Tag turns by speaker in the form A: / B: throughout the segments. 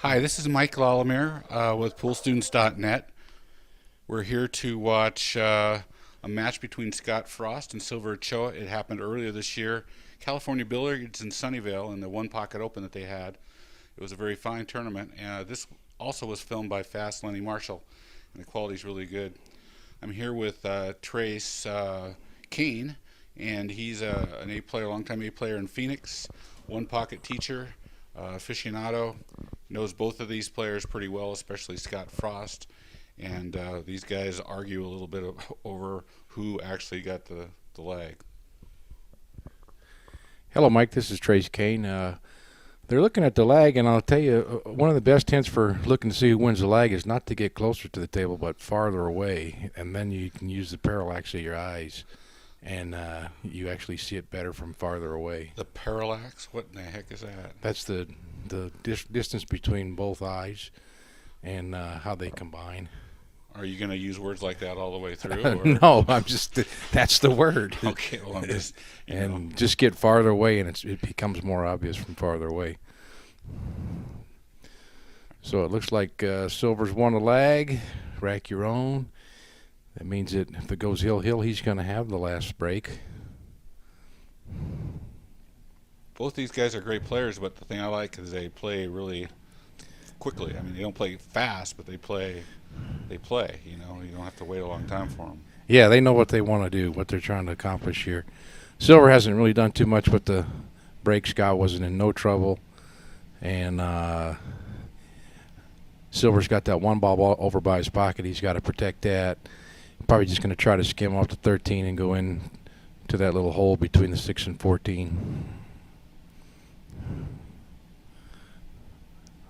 A: Hi, this is Mike Lallemere with PoolStudents.net. We're here to watch a match between Scott Frost and Sylver Ochoa. It happened earlier this year. California Billiards in Sunnyvale in the One Pocket Open that they had. It was a very fine tournament. This also was filmed by Fast Lenny Marshall, and the quality is really good. I'm here with Trace Kane, and he's an A player, longtime A player in Phoenix, One Pocket teacher, aficionado. Knows both of these players pretty well, especially Scott Frost. And these guys argue a little bit over who actually got the lag.
B: Hello, Mike. This is Trace Kane. They're looking at the lag, and I'll tell you, one of the best hints for looking to see who wins the lag is not to get closer to the table, but farther away, and then you can use the parallax of your eyes, and you actually see it better from farther away.
A: The parallax? What in the heck is that?
B: That's the distance between both eyes and how they combine.
A: Are you going to use words like that all the way through? Or?
B: No, I'm just that's the word.
A: Okay, well, I'm just
B: just get farther away, and it becomes more obvious from farther away. So it looks like Sylver's won a lag. Rack your own. That means that if it goes hill, he's going to have the last break.
A: Both these guys are great players, but the thing I like is they play really quickly. I mean, they don't play fast, but they play. You don't have to wait a long time for them.
B: Yeah, they know what they want to do, what they're trying to accomplish here. Sylver hasn't really done too much with the break. Scott wasn't in no trouble, and Sylver's got that one ball over by his pocket. He's got to protect that. Probably just going to try to skim off the 13 and go in to that little hole between the 6 and 14.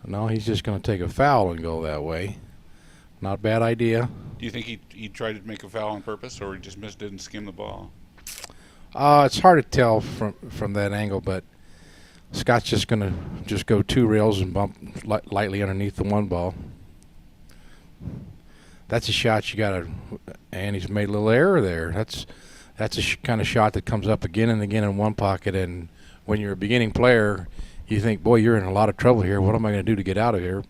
B: No, he's just going to take a foul and go that way. Not a bad idea.
A: Do you think he tried to make a foul on purpose, or he just didn't skim the ball?
B: It's hard to tell from that angle, but Scott's just going to go 2 rails and bump lightly underneath the 1 ball. That's a shot you got to, and he's made a little error there. That's a kind of shot that comes up again and again in 1 pocket, and when you're a beginning player, you think, boy, you're in a lot of trouble here. What am I going to do to get out of here?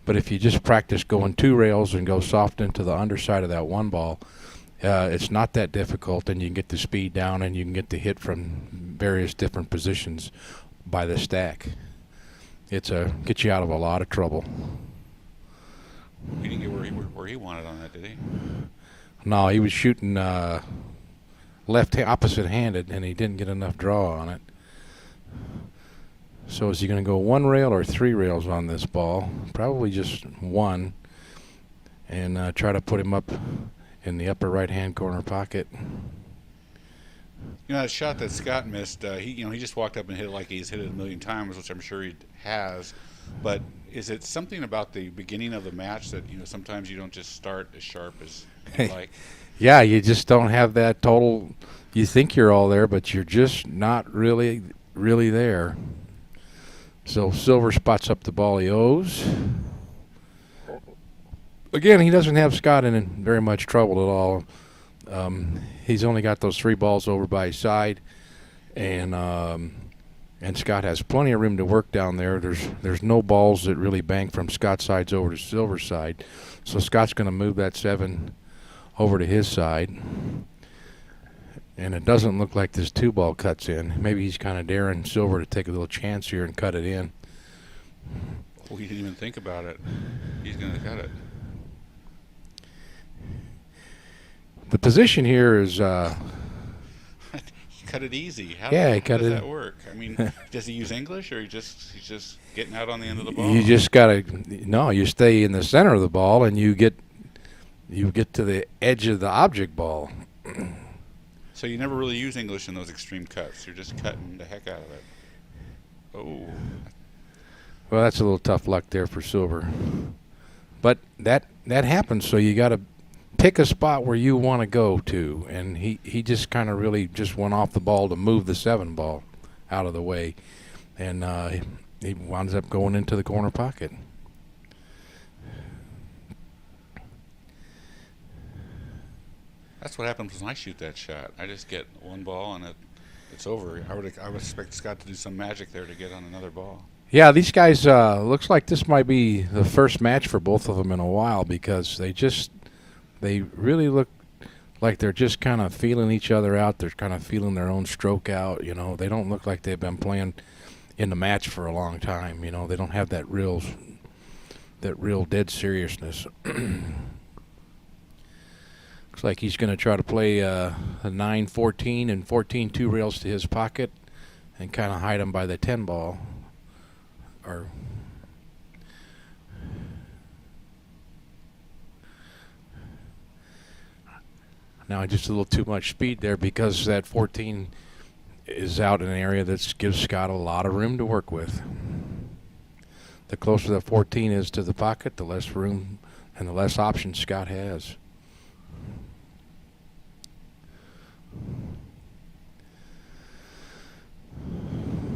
B: But if you just practice going 2 rails and go soft into the underside of that 1 ball, it's not that difficult, and you can get the speed down and you can get the hit from various different positions by the stack. It's get you out of a lot of trouble.
A: He didn't get where he wanted on that, did he?
B: No, he was shooting opposite-handed, and he didn't get enough draw on it. So is he going to go 1 rail or 3 rails on this ball? Probably just 1, and try to put him up in the upper right-hand corner pocket.
A: That shot that Scott missed, he just walked up and hit it like he's hit it a million times, which I'm sure he has. But is it something about the beginning of the match that sometimes you don't just start as sharp as you like?
B: Yeah, you just don't have that total. You think you're all there, but you're just not really there. So Sylver spots up the ball he owes. Again, he doesn't have Scott in very much trouble at all. He's only got those 3 balls over by his side, and Scott has plenty of room to work down there. There's no balls that really bang from Scott's sides over to Sylver's side, so Scott's going to move that 7 over to his side. And it doesn't look like this 2 ball cuts in. Maybe he's kind of daring Sylver to take a little chance here and cut it in.
A: Oh, he didn't even think about it. He's going to cut it.
B: The position here is
A: he cut it easy. How
B: does
A: that work? I mean, does he use English, or he's just getting out on the end of the ball?
B: You just got to you stay in the center of the ball, and you get to the edge of the object ball.
A: So you never really use English in those extreme cuts. You're just cutting the heck out of it. Oh.
B: Well, that's a little tough luck there for Sylver. But that happens, so you got to pick a spot where you want to go to. And he just kind of really just went off the ball to move the 7 ball out of the way. And he winds up going into the corner pocket.
A: That's what happens when I shoot that shot. I just get 1 ball and it's over. I would expect Scott to do some magic there to get on another ball.
B: Yeah, these guys looks like this might be the first match for both of them in a while because they really look like they're just kind of feeling each other out. They're kind of feeling their own stroke out. They don't look like they've been playing in the match for a long time. They don't have that real dead seriousness. Looks like he's going to try to play a 9-14 and 14 two rails to his pocket and kind of hide him by the 10 ball. Or now just a little too much speed there because that 14 is out in an area that gives Scott a lot of room to work with. The closer the 14 is to the pocket, the less room and the less options Scott has.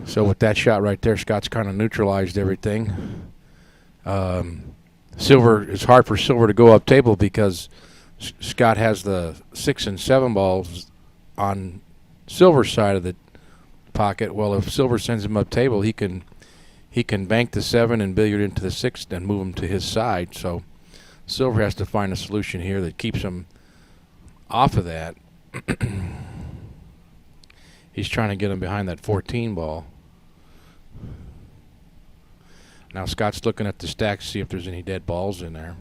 B: So with that shot right there, Scott's kind of neutralized everything. Sylver, it's hard for Sylver to go up table because Scott has the 6 and 7 balls on Sylver's side of the pocket. Well, if Sylver sends him up table, he can bank the 7 and billiard into the 6 and move him to his side. So Sylver has to find a solution here that keeps him off of that. He's trying to get him behind that 14 ball. Now Scott's looking at the stack to see if there's any dead balls in there.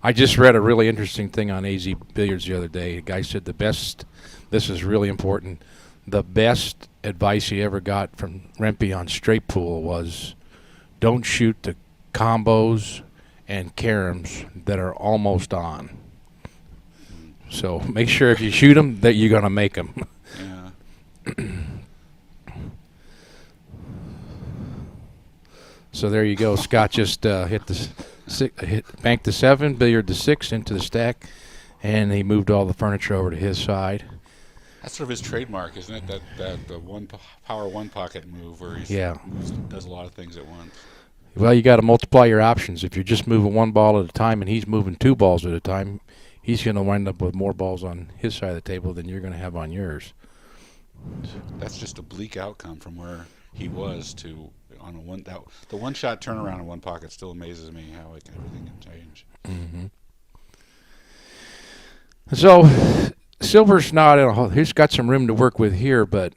B: I just read a really interesting thing on AZ Billiards the other day. A guy said this is really important, the best advice he ever got from Rempe on straight pool was don't shoot the combos and caroms that are almost on. So make sure if you shoot them that you're going to make them.
A: Yeah.
B: So there you go. Scott just banked the 7, billiard the 6 into the stack, and he moved all the furniture over to his side.
A: That's sort of his trademark, isn't it? That the power one pocket move where he does a lot of things at once.
B: Well, you got to multiply your options. If you're just moving one ball at a time and he's moving 2 balls at a time, he's going to wind up with more balls on his side of the table than you're going to have on yours.
A: That's just a bleak outcome from where he was to on the one shot turnaround in one pocket still amazes me how everything can change.
B: Mm-hmm. So Sylver's not in a hole. He's got some room to work with here, but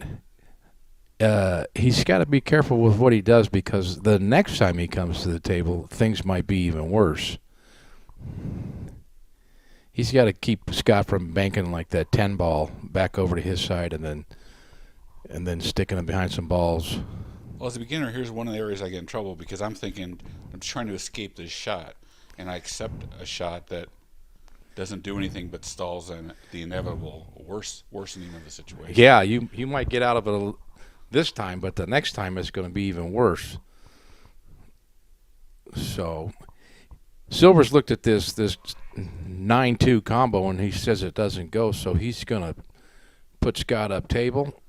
B: he's got to be careful with what he does because the next time he comes to the table, things might be even worse. He's got to keep Scott from banking like that 10 ball back over to his side and then sticking him behind some balls.
A: Well, as a beginner, here's one of the areas I get in trouble because I'm thinking I'm trying to escape this shot, and I accept a shot that doesn't do anything but stalls in the inevitable worsening of the situation.
B: Yeah, you might get out of it this time, but the next time it's going to be even worse. So Sylver's looked at this 9-2 combo, and he says it doesn't go, so he's going to put Scott up table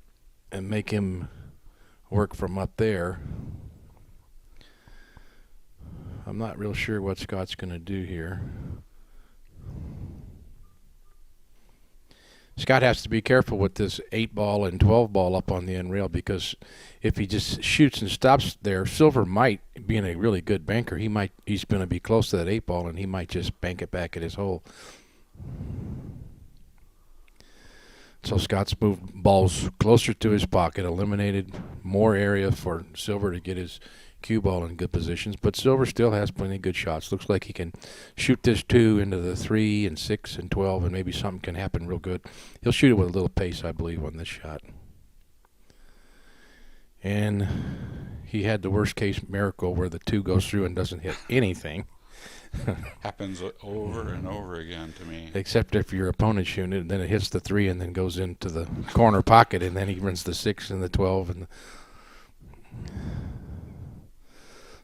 B: and make him work from up there. I'm not real sure what Scott's going to do here. Scott has to be careful with this 8 ball and 12 ball up on the end rail because if he just shoots and stops there, Sylver might, being a really good banker, he's going to be close to that 8 ball and he might just bank it back at his hole. So Scott's moved balls closer to his pocket, eliminated more area for Sylver to get his cue ball in good positions, but Sylver still has plenty of good shots. Looks like he can shoot this 2 into the 3 and 6 and 12, and maybe something can happen real good. He'll shoot it with a little pace, I believe, on this shot. And he had the worst case miracle where the 2 goes through and doesn't hit anything.
A: Happens over and over again to me.
B: Except if your opponent's shooting it, and then it hits the 3 and then goes into the corner pocket, and then he runs the 6 and the 12. And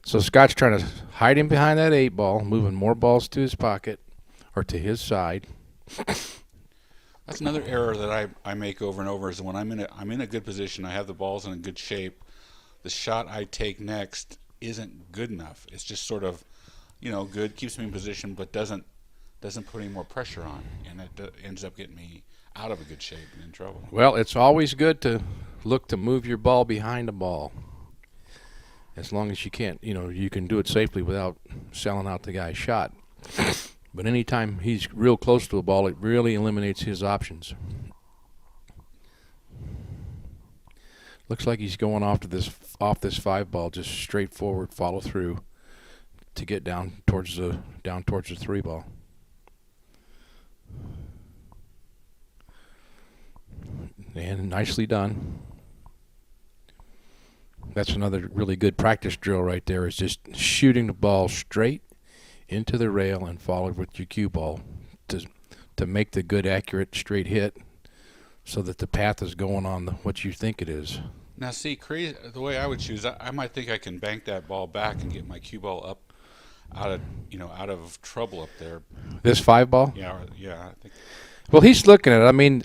B: so Scott's trying to hide him behind that 8 ball, moving more balls to his pocket or to his side.
A: That's another error that I make over and over is when I'm in a good position, I have the balls in a good shape, the shot I take next isn't good enough. It's just sort of, good, keeps me in position, but doesn't put any more pressure on, and it ends up getting me out of a good shape and in trouble.
B: Well, it's always good to look to move your ball behind the ball. As long as you can't, you can do it safely without selling out the guy's shot. But anytime he's real close to a ball, it really eliminates his options. Looks like he's going off this 5 ball, just straightforward follow through to get down towards the 3 ball. And nicely done. That's another really good practice drill right there, is just shooting the ball straight into the rail and follow it with your cue ball to make the good, accurate, straight hit so that the path is going on what you think it is.
A: Now, see, crazy. The way I would choose, I might think I can bank that ball back and get my cue ball up out of trouble up there.
B: This 5 ball?
A: Yeah, I think.
B: Well, he's looking at it. I mean,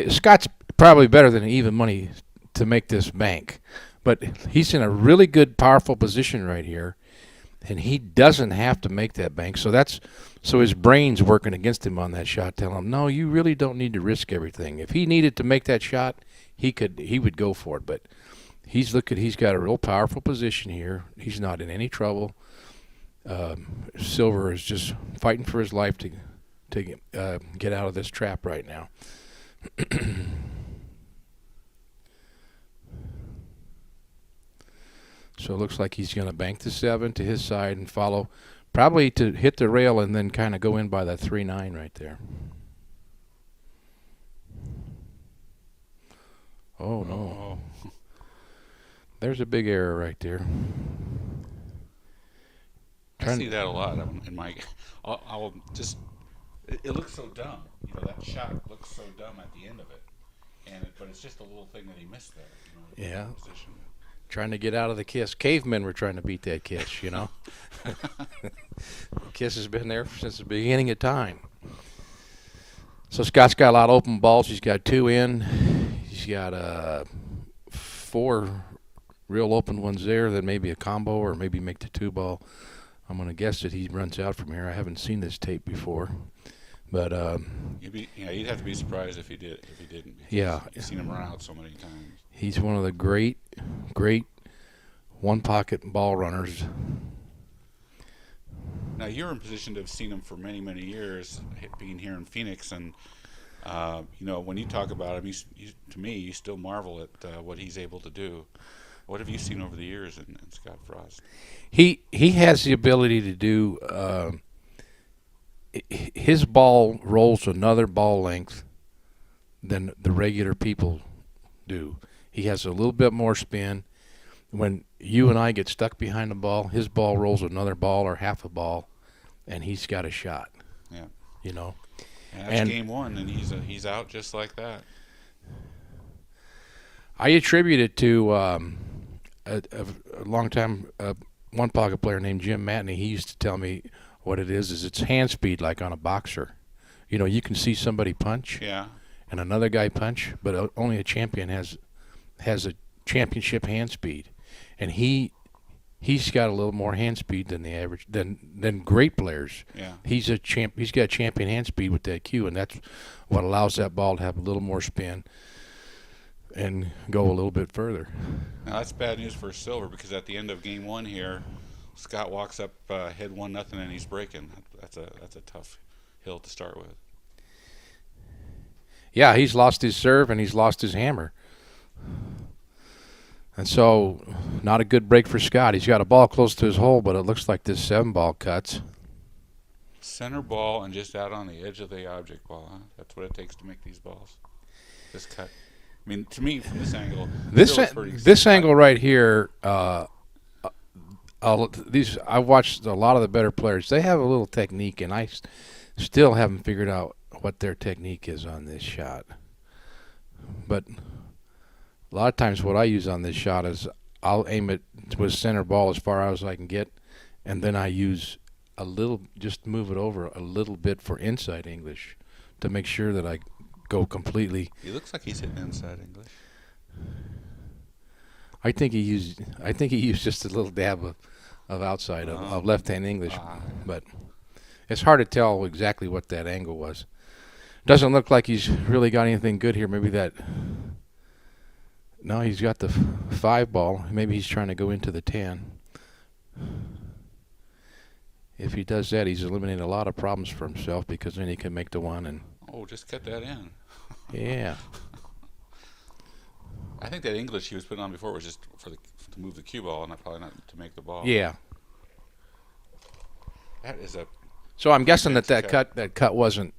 B: Scott's probably better than even money to make this bank, but he's in a really good, powerful position right here, and he doesn't have to make that bank. So his brain's working against him on that shot, telling him, no, you really don't need to risk everything. If he needed to make that shot, he would go for it. But he's got a real powerful position here. He's not in any trouble. Sylver is just fighting for his life to get out of this trap right now. So it looks like he's going to bank the 7 to his side and follow, probably to hit the rail and then kind of go in by that 3-9 right there. Oh, no.
A: Oh.
B: There's a big error right there.
A: I see that a lot in my. I'll just. It looks so dumb. That shot looks so dumb at the end of it, but it's just a little thing that he missed there.
B: Yeah.
A: Position.
B: Trying to get out of the kiss. Cavemen were trying to beat that kiss, Kiss has been there since the beginning of time. So Scott's got a lot of open balls. He's got 2 in. He's got 4 real open ones there. Then maybe a combo or maybe make the 2 ball. I'm going to guess that he runs out from here. I haven't seen this tape before. But
A: you'd have to be surprised if he didn't.
B: Yeah.
A: You've seen him run out so many times.
B: He's one of the great one-pocket ball runners.
A: Now, you're in position to have seen him for many, many years, being here in Phoenix, and when you talk about him, to me, you still marvel at what he's able to do. What have you seen over the years in Scott Frost?
B: He has the ability to do. His ball rolls another ball length than the regular people do. He has a little bit more spin. When you and I get stuck behind the ball, his ball rolls another ball or half a ball, and he's got a shot.
A: Yeah.
B: And
A: that's game 1, and he's out just like that.
B: I attribute it to a long-time one-pocket player named Jim Matney. He used to tell me what it is it's hand speed like on a boxer. You can see somebody punch and another guy punch, but only a champion has a championship hand speed. And he's got a little more hand speed than the average than great players.
A: Yeah.
B: He's got champion hand speed with that cue, and that's what allows that ball to have a little more spin and go a little bit further.
A: Now that's bad news for Sylver, because at the end of game 1 here, Scott walks up head 1-0 and he's breaking. That's a tough hill to start with.
B: Yeah, he's lost his serve and he's lost his hammer. And so, not a good break for Scott. He's got a ball close to his hole, but it looks like this 7 ball cuts.
A: Center ball and just out on the edge of the object ball, huh? That's what it takes to make these balls. This cut. I mean, to me, from this angle,
B: this angle right here, I've watched a lot of the better players. They have a little technique, and I still haven't figured out what their technique is on this shot. But a lot of times what I use on this shot is I'll aim it with center ball as far out as I can get, and then I use just move it over a little bit for inside English to make sure that I go completely.
A: He looks like he's hitting inside English.
B: I think he used just a little dab of outside of left-hand English, but it's hard to tell exactly what that angle was. Doesn't look like he's really got anything good here. Maybe that. No, he's got the 5 ball. Maybe he's trying to go into the 10. If he does that, he's eliminated a lot of problems for himself because then he can make the 1 and.
A: Oh, just cut that in.
B: Yeah.
A: I think that English he was putting on before was just to move the cue ball, and probably not to make the ball.
B: Yeah.
A: That is a.
B: So I'm guessing that cut wasn't.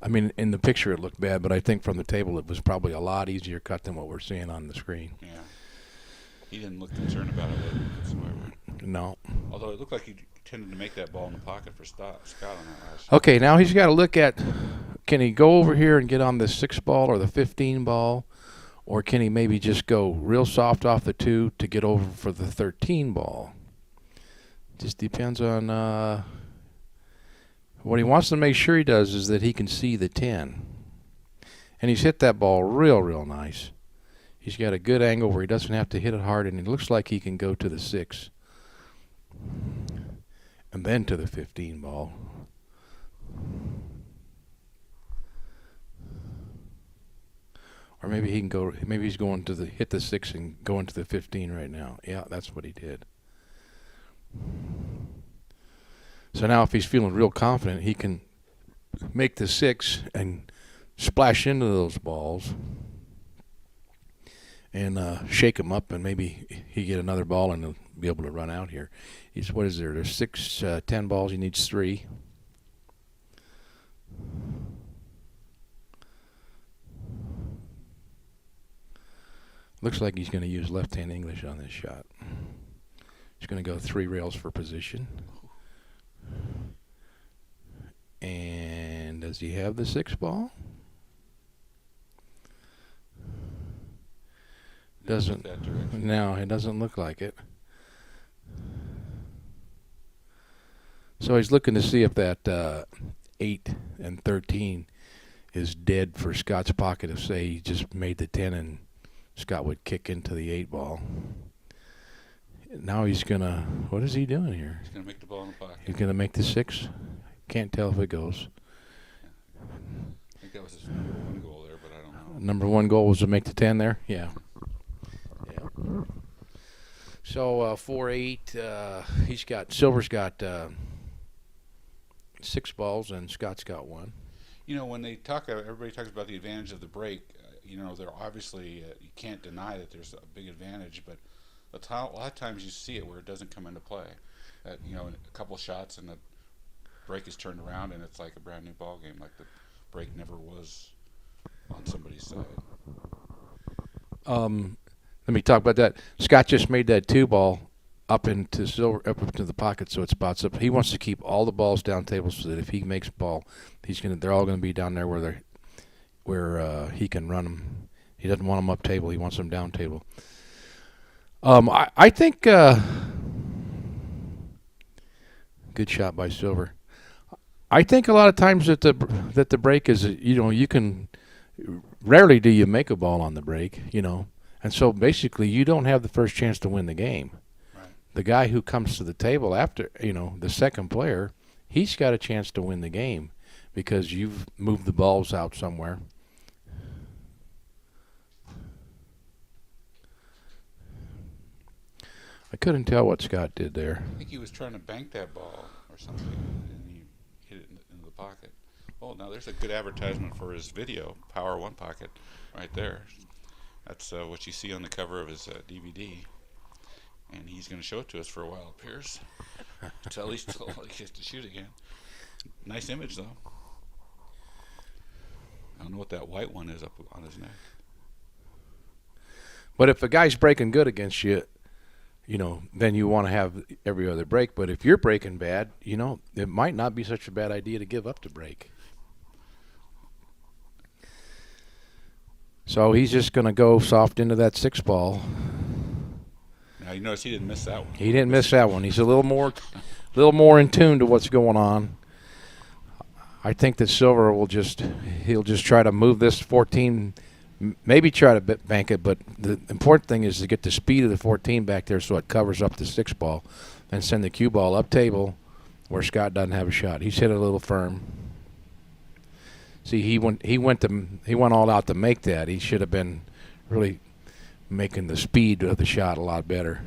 B: I mean, in the picture it looked bad, but I think from the table it was probably a lot easier cut than what we're seeing on the screen.
A: Yeah. He didn't look concerned about it whatsoever.
B: No.
A: Although it looked like he tended to make that ball in the pocket for Scott on that last shot.
B: Okay, now he's got to look at, can he go over here and get on the 6 ball or the 15 ball, or can he maybe just go real soft off the 2 to get over for the 13 ball? Just depends on what he wants to make sure he does is that he can see the 10. And he's hit that ball real nice. He's got a good angle where he doesn't have to hit it hard, and it looks like he can go to the 6 and then to the 15 ball. Or maybe he can go. Maybe he's going to hit the 6 and going to the 15 right now. Yeah, that's what he did. So now, if he's feeling real confident, he can make the 6 and splash into those balls and shake them up, and maybe he get another ball and he'll be able to run out here. What is there? There's 6, 10 balls. He needs 3. Looks like he's going to use left-hand English on this shot. He's going to go 3 rails for position. And does he have the 6 ball? Doesn't. No, it doesn't look like it. So he's looking to see if that 8 and 13 is dead for Scott's pocket. If, say, he just made the 10 and Scott would kick into the 8 ball. Now he's going to, what is he doing here?
A: He's going to make the ball in the pocket.
B: He's going to make the 6. Can't tell if it goes.
A: I think that was his number 1 goal there, but I don't know.
B: Number 1 goal was to make the 10 there? Yeah. So 4-8. Sylver's got 6 balls and Scott's got 1.
A: You know, when they talk, everybody talks about the advantage of the break. You know, they're obviously you can't deny that there's a big advantage, but a lot of times you see it where it doesn't come into play. You know, a couple shots and the break is turned around and it's like a brand new ball game, like the break never was on somebody's side.
B: Let me talk about that. Scott just made that 2 ball up into the pocket, so it spots up. He wants to keep all the balls down table so that if he makes a ball, they're all going to be down there where he can run them. He doesn't want them up table. He wants them down table. I think good shot by Sylver. I think a lot of times that the break is, you can rarely do you make a ball on the break, and so basically you don't have the first chance to win the game.
A: Right.
B: The guy who comes to the table after, the second player, he's got a chance to win the game because you've moved the balls out somewhere. I couldn't tell what Scott did there.
A: I think he was trying to bank that ball or something, and he hit it into the pocket. Oh, now there's a good advertisement for his video, Power One Pocket, right there. That's what you see on the cover of his DVD, and he's going to show it to us for a while, it appears. Until he gets to shoot again. Nice image, though. I don't know what that white one is up on his neck.
B: But if a guy's breaking good against you, then you want to have every other break. But if you're breaking bad, it might not be such a bad idea to give up the break. So he's just going to go soft into that 6 ball.
A: Now you notice he didn't miss that one.
B: He didn't miss that one. He's a little more in tune to what's going on. I think that Sylver he'll just try to move this 14. Maybe try to bank it, but the important thing is to get the speed of the 14 back there so it covers up the 6 ball and send the cue ball up table where Scott doesn't have a shot. He's hit it a little firm. See, he went all out to make that. He should have been really making the speed of the shot a lot better.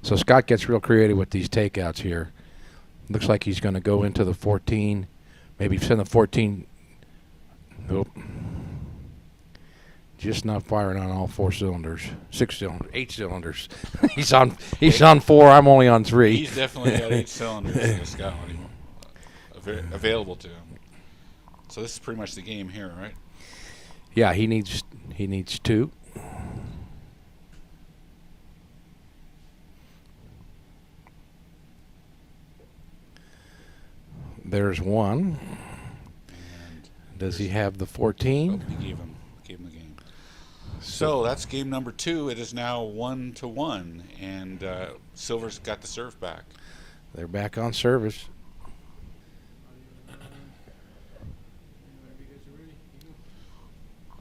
B: So Scott gets real creative with these takeouts here. Looks like he's going to go into the 14, maybe send the 14. Nope. Just not firing on all 4 cylinders, 6 cylinders, 8 cylinders. he's on 4. I'm only on 3.
A: He's definitely got 8 cylinders in the Scott available to him. So this is pretty much the game here, right?
B: Yeah, he needs 2. There's 1.
A: And
B: does he have the 14?
A: Oh, he gave him the game. So that's game number 2. It is now 1-1, and Sylver's got the serve back.
B: They're back on service.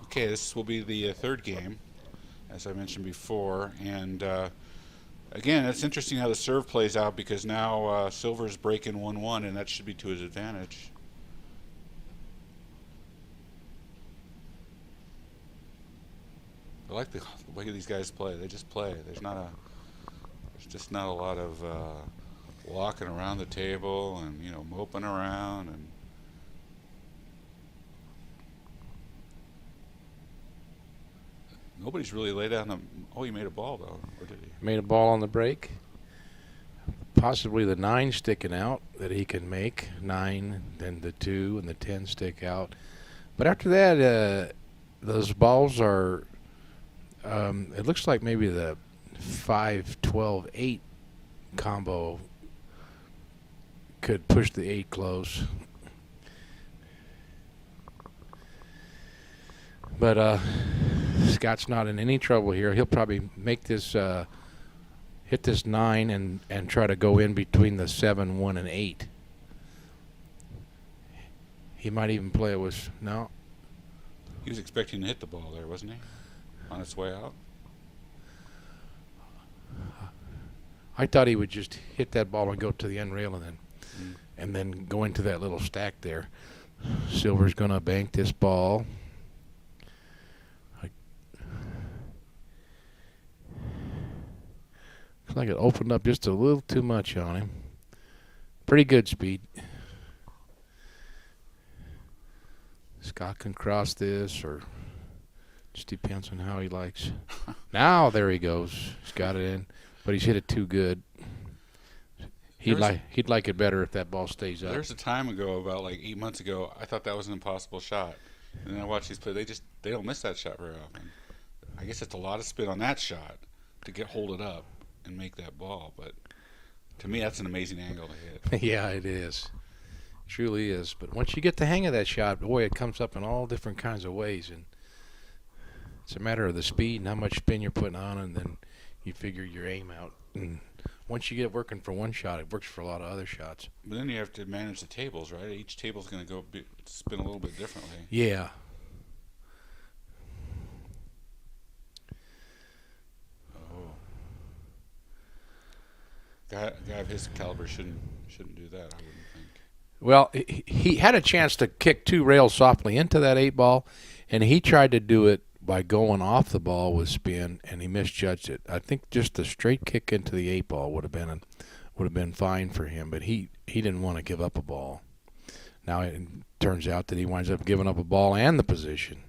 A: Okay, this will be the third game, as I mentioned before, and again, it's interesting how the serve plays out because now Sylver's breaking 1-1, and that should be to his advantage. I like the way these guys play. They just play. There's just not a lot of walking around the table and moping around and. Nobody's really laid down oh, he made a ball, though. Or did he?
B: Made a ball on the break. Possibly the 9 sticking out that he can make. 9, then the 2, and the 10 stick out. But after that, those balls are, it looks like maybe the 5, 12, 8 combo could push the 8 close. But Scott's not in any trouble here. He'll probably make this, hit this 9 and try to go in between the 7, 1, and 8. He might even play it with, no.
A: He was expecting to hit the ball there, wasn't he? On its way out?
B: I thought he would just hit that ball and go to the end rail and then go into that little stack there. Sylver's going to bank this ball. Looks like it opened up just a little too much on him. Pretty good speed. Scott can cross this, or just depends on how he likes. Now there he goes. He's got it in, but he's hit it too good. He'd like it better if that ball stays up.
A: There's a time ago, about like 8 months ago, I thought that was an impossible shot, and then I watch these play. They don't miss that shot very often. I guess it's a lot of spin on that shot to hold it up and make that ball, but to me that's an amazing angle to hit.
B: Yeah, it is. Truly is. But once you get the hang of that shot, boy, it comes up in all different kinds of ways, and it's a matter of the speed and how much spin you're putting on, and then you figure your aim out. And once you get working for one shot, it works for a lot of other shots.
A: But then you have to manage the tables, right? Each table's going to spin a little bit differently.
B: Yeah.
A: Guy of his caliber shouldn't do that, I wouldn't think.
B: Well, he had a chance to kick 2 rails softly into that 8 ball, and he tried to do it by going off the ball with spin, and he misjudged it. I think just the straight kick into the 8 ball would have been fine for him, but he didn't want to give up a ball. Now it turns out that he winds up giving up a ball and the position.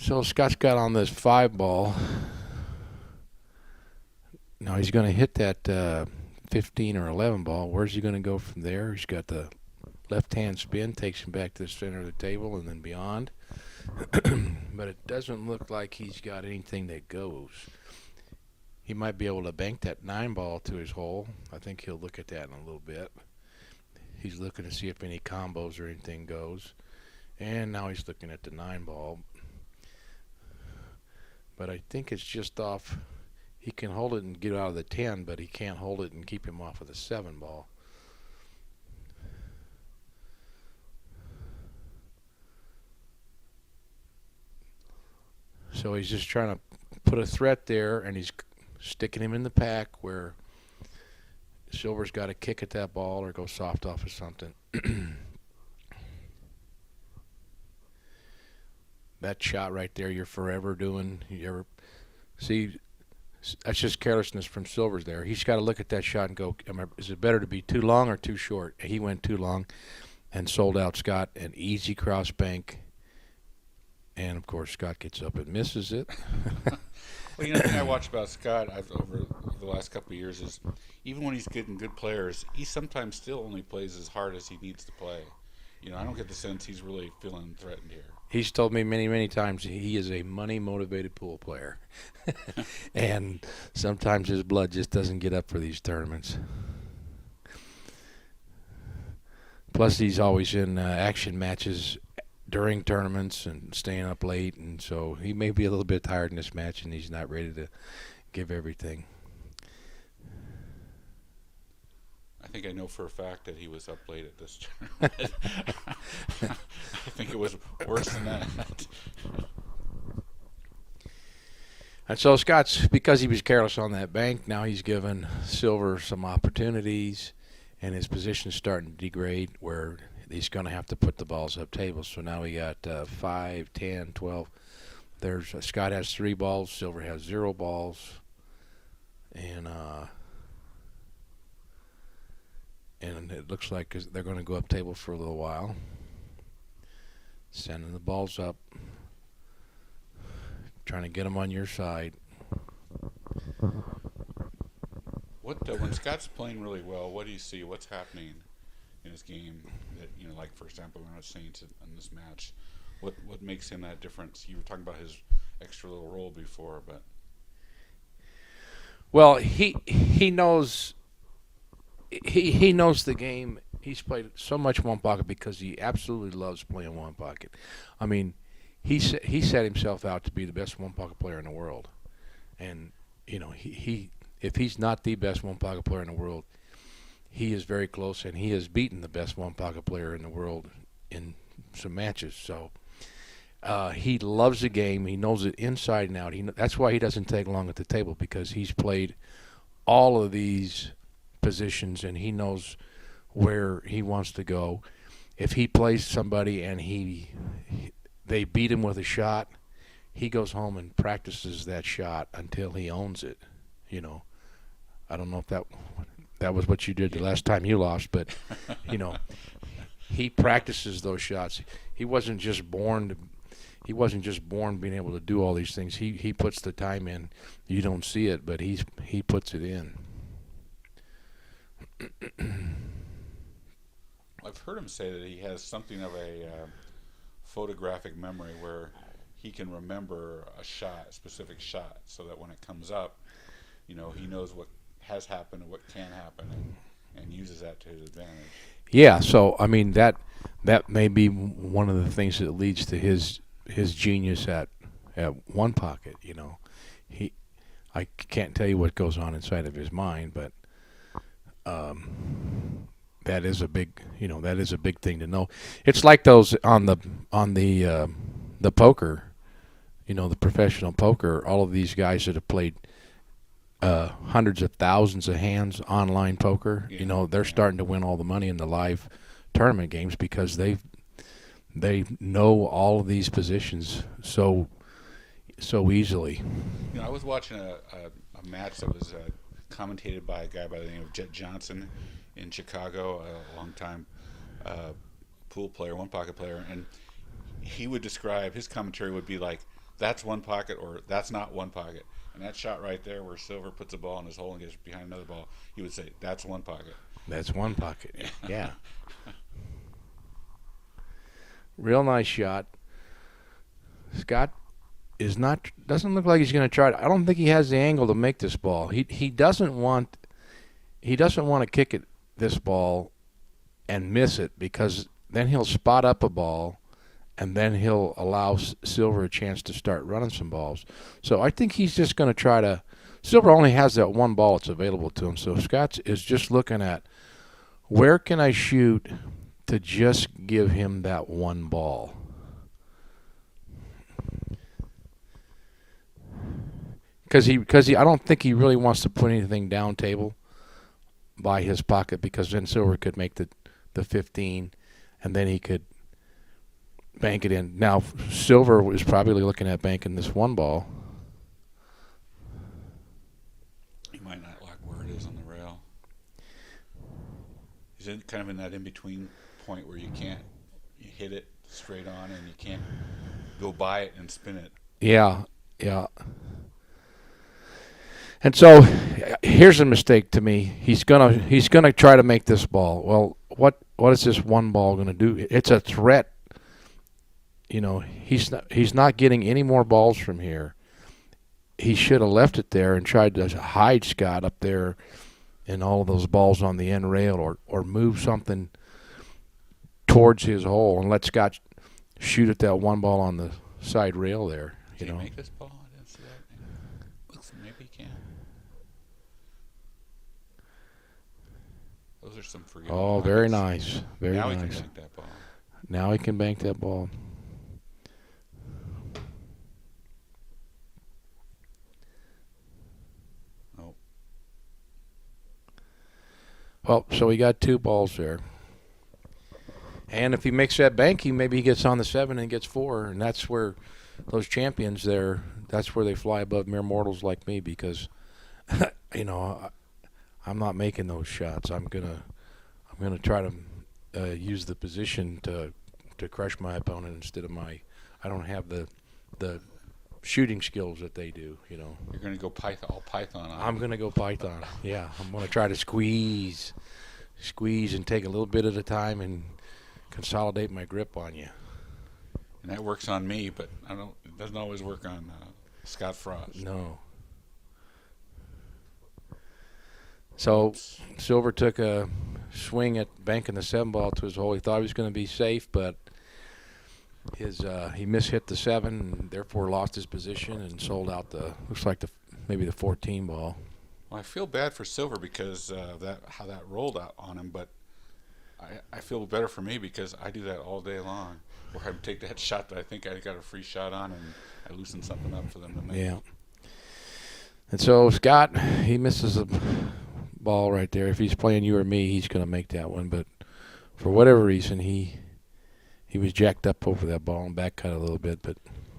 B: So Scott's got on this 5 ball. Now he's going to hit that 15 or 11 ball. Where's he going to go from there? He's got the left-hand spin, takes him back to the center of the table and then beyond. But it doesn't look like he's got anything that goes. He might be able to bank that 9 ball to his hole. I think he'll look at that in a little bit. He's looking to see if any combos or anything goes. And now he's looking at the 9 ball. But I think it's just off. He can hold it and get out of the 10, but he can't hold it and keep him off of the 7 ball. So he's just trying to put a threat there, and he's sticking him in the pack where Sylver's got to kick at that ball or go soft off of something. That shot right there, you're forever doing. You ever see? That's just carelessness from Sylver's there. He's got to look at that shot and go, is it better to be too long or too short? He went too long and sold out Scott an easy cross bank. And, of course, Scott gets up and misses it.
A: Well, the thing I watch about Scott over the last couple of years is even when he's getting good players, he sometimes still only plays as hard as he needs to play. I don't get the sense he's really feeling threatened here.
B: He's told me many, many times he is a money-motivated pool player. And sometimes his blood just doesn't get up for these tournaments. Plus, he's always in action matches during tournaments and staying up late, and so he may be a little bit tired in this match, and he's not ready to give everything.
A: I think I know for a fact that he was up late at this tournament. I think it was worse than that.
B: And so Scott's, because he was careless on that bank, now he's given Sylver some opportunities, and his position's starting to degrade where he's going to have to put the balls up table. So now we got 5, 10, 12. Scott has 3 balls, Sylver has 0 balls, and it looks like they're going to go up table for a little while. Sending the balls up, trying to get them on your side.
A: When Scott's playing really well, what do you see? What's happening in his game that, like, for example, we're not saying in this match, what makes him that difference? You were talking about his extra little role before, but
B: well, he knows the game. He's played so much one pocket because he absolutely loves playing one pocket. I mean, he set himself out to be the best one pocket player in the world, and he if he's not the best one pocket player in the world, he is very close, and he has beaten the best one pocket player in the world in some matches. So he loves the game. He knows it inside and out. That's why he doesn't take long at the table, because he's played all of these positions and he knows where he wants to go. If he plays somebody and they beat him with a shot, he goes home and practices that shot until he owns it. I don't know if that was what you did the last time you lost, but he practices those shots. He wasn't just born being able to do all these things. He puts the time in. You don't see it, but he puts it in.
A: I've heard him say that he has something of a photographic memory where he can remember a specific shot, so that when it comes up, he knows what has happened and what can happen, and uses that to his advantage. Yeah,
B: so I mean that may be one of the things that leads to his genius at one pocket. I can't tell you what goes on inside of his mind, but that is a big thing to know. It's like those on the poker, the professional poker. All of these guys that have played hundreds of thousands of hands online poker, they're starting to win all the money in the live tournament games because they know all of these positions so easily.
A: I was watching a match that was commentated by a guy by the name of Jet Johnson in Chicago, a long-time pool player, one pocket player, and he would describe, his commentary would be like, that's one pocket or that's not one pocket. And that shot right there where Sylver puts a ball in his hole and gets behind another ball, he would say, that's one pocket.
B: That's one pocket, yeah. Real nice shot. Scott doesn't look like he's going to try it. I don't think he has the angle to make this ball. He doesn't want to kick it this ball and miss it, because then he'll spot up a ball and then he'll allow Sylver a chance to start running some balls. So I think he's just going to try to – Sylver only has that one ball that's available to him. So Scott is just looking at, where can I shoot to just give him that one ball? because I don't think he really wants to put anything down table by his pocket, because then Silver could make the 15, and then he could bank it in. Now Silver was probably looking at banking this one ball.
A: He might not like where it is on the rail. He's kind of in that in-between point where you hit it straight on and you can't go by it and spin it.
B: Yeah. And so here's a mistake to me. He's gonna try to make this ball. Well, what is this one ball gonna do? It's a threat. He's not getting any more balls from here. He should have left it there and tried to hide Scott up there and all of those balls on the end rail, or move something towards his hole and let Scott shoot at that one ball on the side rail there.
A: Can he make this ball? I didn't see that. Looks maybe he can. Those are some forgiving.
B: Oh, very nice. Very
A: now
B: nice.
A: He can bank that ball.
B: Now he can bank that ball.
A: Oh.
B: Well, so he got 2 balls there. And if he makes that bank, maybe he gets on the 7 and gets 4, and that's where those champions there, that's where they fly above mere mortals like me, because I'm not making those shots. I'm gonna try to use the position to crush my opponent instead of I don't have the shooting skills that they do.
A: You're going to go all Python on.
B: I'm going to go Python. Yeah, I'm going to try to squeeze and take a little bit at a time and consolidate my grip on you.
A: And that works on me, but it doesn't always work on Scott Frost.
B: No. So Silver took a swing at banking the 7 ball to his hole. He thought he was going to be safe, but he mishit the 7 and therefore lost his position and sold out maybe the 14 ball.
A: Well, I feel bad for Silver because how that rolled out on him, but I feel better for me because I do that all day long, where I take that shot that I think I got a free shot on and I loosen something up for them to make.
B: Yeah. And so Scott, he misses a ball right there. If he's playing you or me, he's going to make that one. But for whatever reason, he was jacked up over that ball and back cut a little bit. But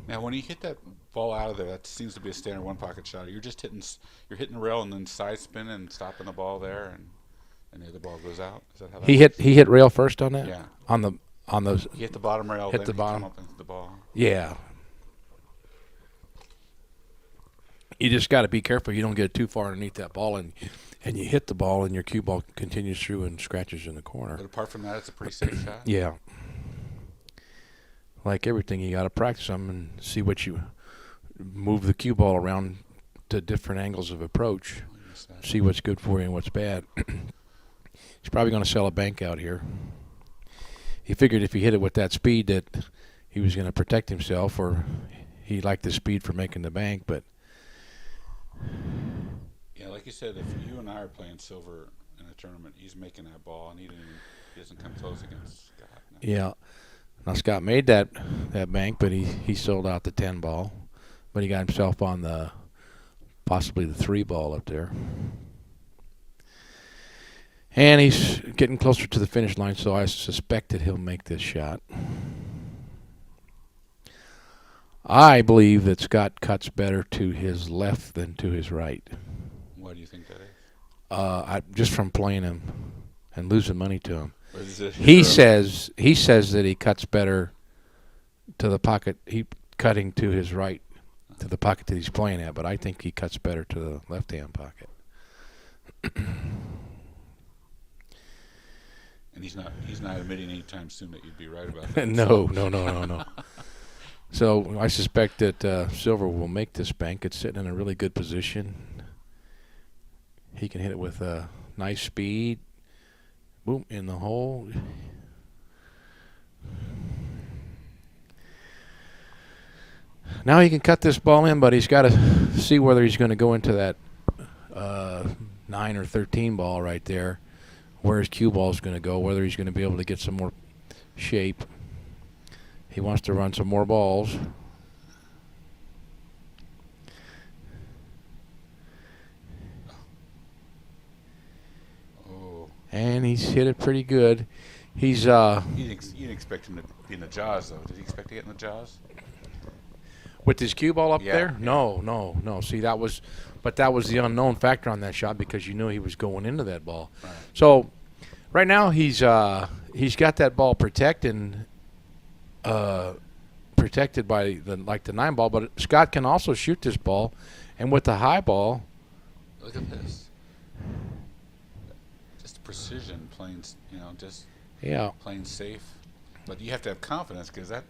A: now, when he hit that ball out of there, that seems to be a standard one pocket shot. You're just hitting the rail and then side spinning and stopping the ball there, and the other ball goes out. Is that how that works?
B: he hit rail first on that?
A: Yeah.
B: On those.
A: He hit the bottom rail.
B: Hit
A: then
B: the bottom.
A: Come up into the ball.
B: Yeah. You just got to be careful you don't get too far underneath that ball and you hit the ball and your cue ball continues through and scratches in the corner.
A: But apart from that, it's a pretty safe shot.
B: Yeah. Like everything, you got to practice them and see what you move the cue ball around to different angles of approach. See what's good for you and what's bad. He's probably going to sell a bank out here. He figured if he hit it with that speed that he was going to protect himself, or he liked the speed for making the bank, but
A: yeah, like you said, if you and I are playing Silver in a tournament, he's making that ball, and he doesn't come close against Scott. No.
B: Yeah. Now Scott made that bank, but he sold out the 10 ball, but he got himself on possibly the 3 ball up there. And he's getting closer to the finish line, so I suspect that he'll make this shot. I believe that Scott cuts better to his left than to his right.
A: Why do you think that is?
B: Just from playing him and losing money to him.
A: He
B: says that he cuts better to the pocket. He cutting to his right, to the pocket that he's playing at, but I think he cuts better to the left-hand pocket.
A: And he's not admitting anytime soon that you'd be right about that.
B: No. So I suspect that Silver will make this bank. It's sitting in a really good position. He can hit it with a nice speed. Boom, in the hole. Now he can cut this ball in, but he's got to see whether he's going to go into that 9 or 13 ball right there, where his cue ball is going to go, whether he's going to be able to get some more shape. He wants to run some more balls. and he's hit it pretty good. He's
A: You didn't expect him to be in the jaws, though. Did you expect to get in the jaws?
B: with his cue ball up
A: Yeah,
B: there.
A: yeah.
B: No. See, that was the unknown factor on that shot because you knew he was going into that ball.
A: Right.
B: So right now he's got that ball protected by the 9 ball, but Scott can also shoot this ball, and with the high ball.
A: Look at this. Just precision, playing, just playing safe. But you have to have confidence because that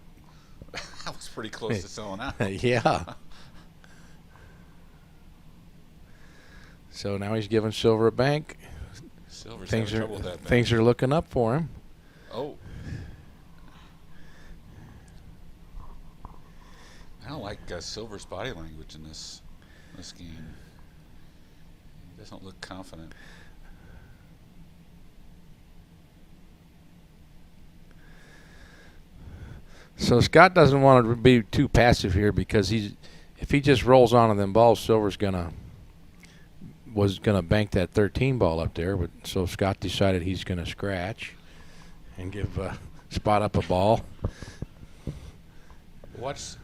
A: was pretty close to selling out.
B: Yeah. So now he's giving Sylver a bank.
A: Sylver's having trouble with that bank.
B: Things are looking up for him.
A: Oh. I don't like Sylver's body language in this game. He doesn't look confident.
B: So Scott doesn't want to be too passive here because if he just rolls onto them balls, Silver's was gonna bank that 13 ball up there. But so Scott decided he's gonna scratch and give Spot up a ball.
A: Watch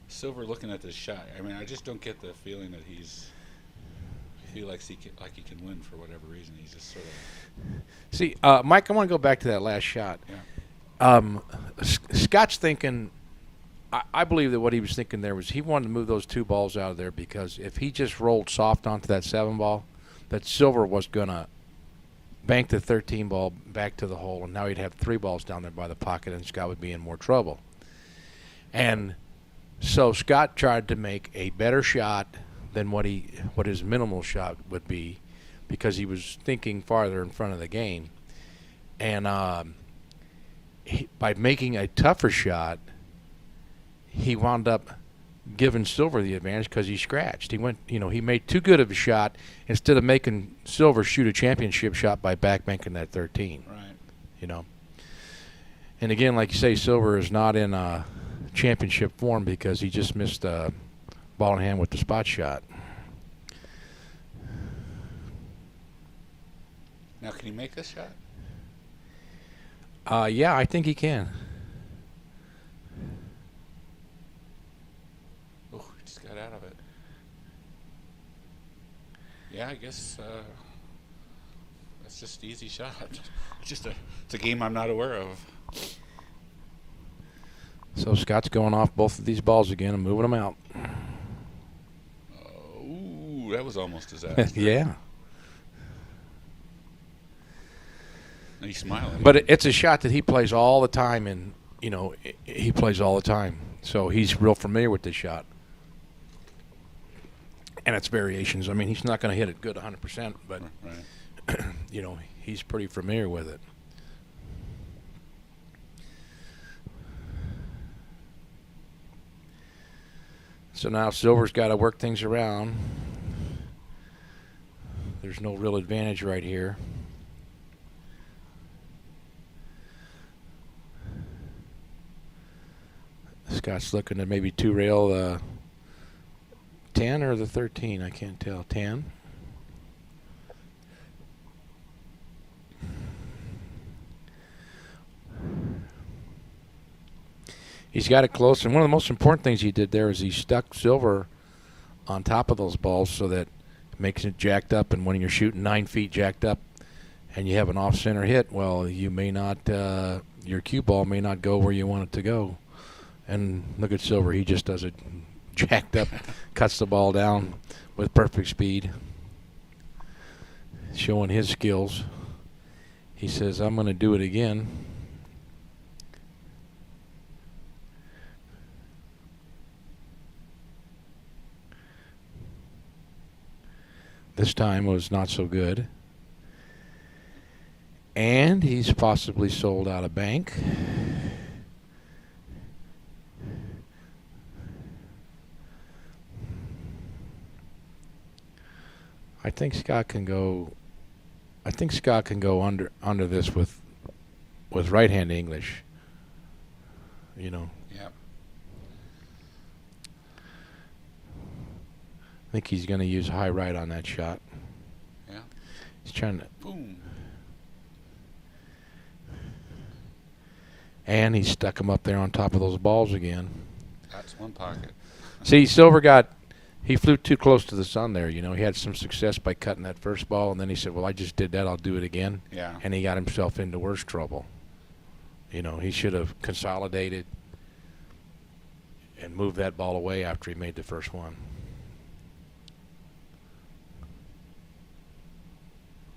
A: Sylver looking at this shot. I mean, I just don't get the feeling that he likes he can win for whatever reason. He's just sort of.
B: See, Mike, I want to go back to that last shot.
A: Yeah.
B: Scott's thinking. I believe that what he was thinking there was he wanted to move those 2 balls out of there because if he just rolled soft onto that 7 ball, that Sylver was gonna bank the 13 ball back to the hole, and now he'd have 3 balls down there by the pocket, and Scott would be in more trouble. And so Scott tried to make a better shot than what his minimal shot would be, because he was thinking farther in front of the game, and by making a tougher shot, he wound up giving Sylver the advantage because he scratched. He made too good of a shot instead of making Sylver shoot a championship shot by backbanking that 13.
A: Right.
B: And again, like you say, Sylver is not in championship form because he just missed a ball in hand with the spot shot.
A: Now, can he make this shot?
B: Yeah, I think he can.
A: Oh, he just got out of it. Yeah, I guess that's just an easy shot. It's a game I'm not aware of.
B: So Scott's going off both of these balls again and moving them out.
A: Ooh, that was almost disastrous.
B: Yeah.
A: And he's smiling.
B: But it's a shot that he plays all the time, and he plays all the time. So he's real familiar with this shot and its variations. I mean, he's not going to hit it good 100%, but
A: Right.
B: He's pretty familiar with it. So now Sylver's got to work things around. There's no real advantage right here. Scott's looking at maybe 2-rail the 10 or the 13. I can't tell. 10. He's got it close, and one of the most important things he did there is he stuck Sylver on top of those balls so that it makes it jacked up, and when you're shooting 9 feet jacked up and you have an off-center hit, well, you may not, your cue ball may not go where you want it to go. And look at Sylver. He just does it jacked up, cuts the ball down with perfect speed, showing his skills. He says, I'm going to do it again. This time was not so good. And he's possibly sold out of bank. I think Scott can go under this with right-hand English.
A: Yeah.
B: I think he's going to use high right on that shot.
A: Yeah.
B: He's trying to.
A: Boom.
B: and he stuck them up there on top of those balls again.
A: That's one pocket.
B: See, he flew too close to the sun there. You know, he had some success by cutting that first ball, and then he said, well, I just did that, I'll do it again.
A: Yeah.
B: And he got himself into worse trouble. You know, he should have consolidated and moved that ball away after he made the first one.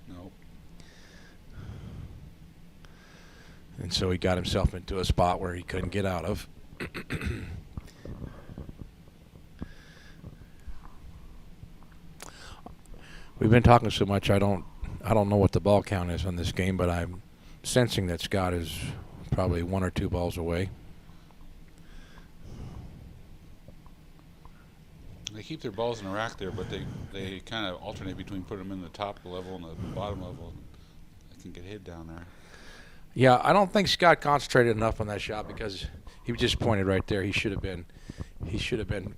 A: Nope.
B: And so he got himself into a spot where he couldn't get out of. We've been talking so much, I don't know what the ball count is on this game, but I'm sensing that Scott is probably 1 or 2 balls away.
A: They keep their balls in a rack there, but they kind of alternate between putting them in the top level and the bottom level. They can get hit down there.
B: Yeah, I don't think Scott concentrated enough on that shot because he just pointed right there. He should have been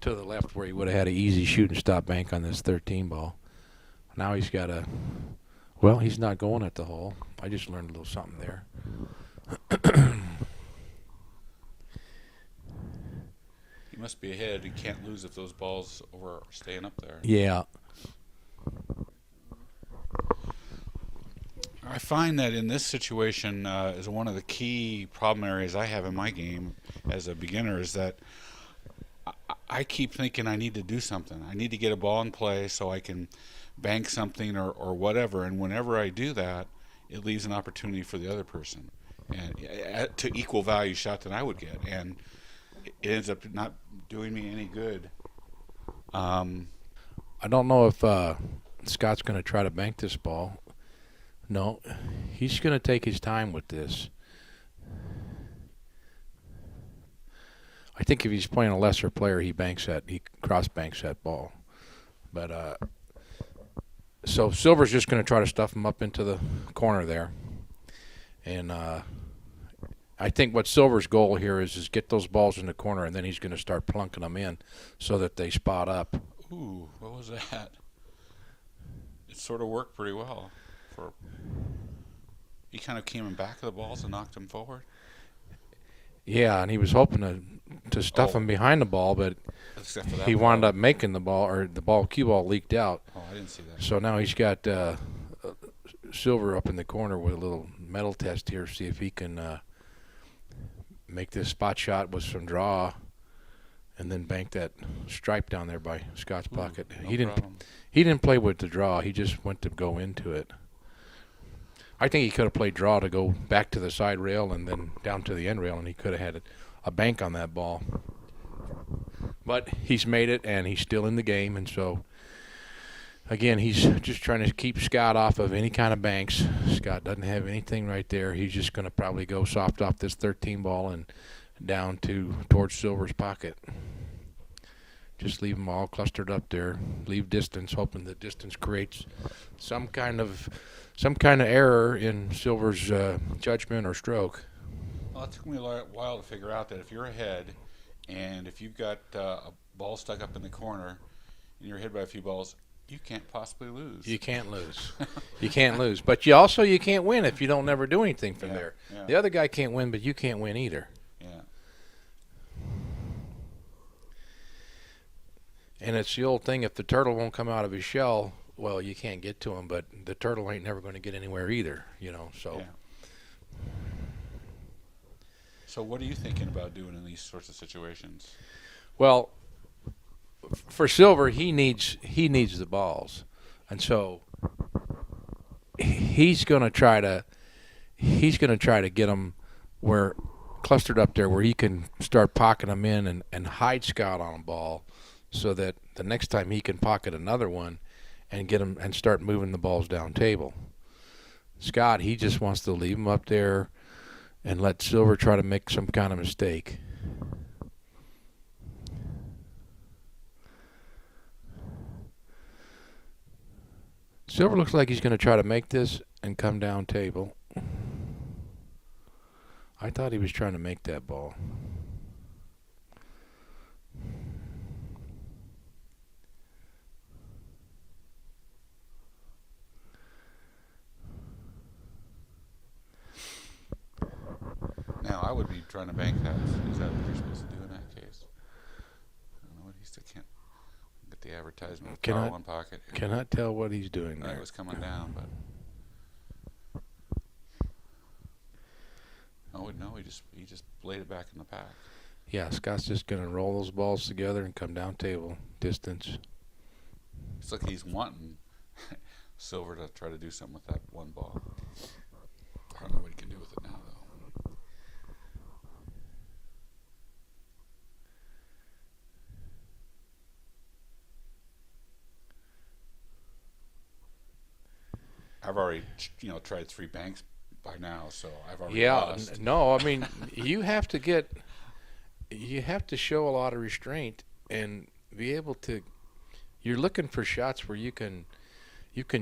B: to the left where he would have had an easy shoot and stop bank on this 13 ball. Now he's got well, he's not going at the hole. I just learned a little something there.
A: He must be ahead. He can't lose if those balls are staying up there.
B: Yeah.
A: I find that in this situation is one of the key problem areas I have in my game as a beginner is that I keep thinking I need to do something. I need to get a ball in play so I can bank something or whatever. And whenever I do that, it leaves an opportunity for the other person and to equal value shot that I would get. And it ends up not doing me any good.
B: I don't know if Scott's going to try to bank this ball. No, he's going to take his time with this. I think if he's playing a lesser player, he cross banks that ball. But so Sylver's just going to try to stuff him up into the corner there, and I think what Sylver's goal here is get those balls in the corner, and then he's going to start plunking them in so that they spot up.
A: Ooh, what was that? It sort of worked pretty well. He kind of came in back of the balls and knocked them forward.
B: Yeah, and he was hoping to stuff him behind the ball, but he wound up making the ball, or the cue ball leaked out.
A: Oh, I didn't see that.
B: So now he's got Sylver up in the corner with a little metal test here, see if he can make this spot shot with some draw, and then bank that stripe down there by Scott's pocket.
A: No
B: He
A: problem.
B: didn't play with the draw. He just went to go into it. I think he could have played draw to go back to the side rail and then down to the end rail, and he could have had a bank on that ball. But he's made it, and he's still in the game, and so, again, he's just trying to keep Scott off of any kind of banks. Scott doesn't have anything right there. He's just going to probably go soft off this 13 ball and down towards Sylver's pocket. Just leave them all clustered up there. Leave distance, hoping that distance creates some kind of error in Sylver's judgment or stroke.
A: Well, it took me a while to figure out that if you're ahead, and if you've got a ball stuck up in the corner, and you're ahead by a few balls, you can't possibly lose.
B: You can't lose. You can't lose. But you can't win if you don't never do anything from there.
A: Yeah.
B: The other guy can't win, but you can't win either.
A: Yeah.
B: And it's the old thing, if the turtle won't come out of his shell, well, you can't get to him, but the turtle ain't never going to get anywhere either, so.
A: Yeah. So what are you thinking about doing in these sorts of situations?
B: Well, for Sylver, he needs the balls. And so he's going to try to get them where clustered up there where he can start pocketing them in and hide Scott on a ball so that the next time he can pocket another one and get him and start moving the balls down table. Scott, he just wants to leave them up there and let Sylver try to make some kind of mistake. Sylver looks like he's going to try to make this and come down table. I thought he was trying to make that ball.
A: Now, I I would be trying to bank that. Is that what you're supposed to do in that case? I don't know what he still can't get the advertisement of power one pocket.
B: Cannot tell what he's doing there.
A: It was coming down, but no, he just laid it back in the pack.
B: Yeah, Scott's just gonna roll those balls together and come down table distance.
A: It's like he's wanting Sylver to try to do something with that one ball. I don't know what he can do with it now, though. I've already, tried 3 banks by now, so I've already lost.
B: No, I mean, you have to show a lot of restraint and be able to. You're looking for shots where you can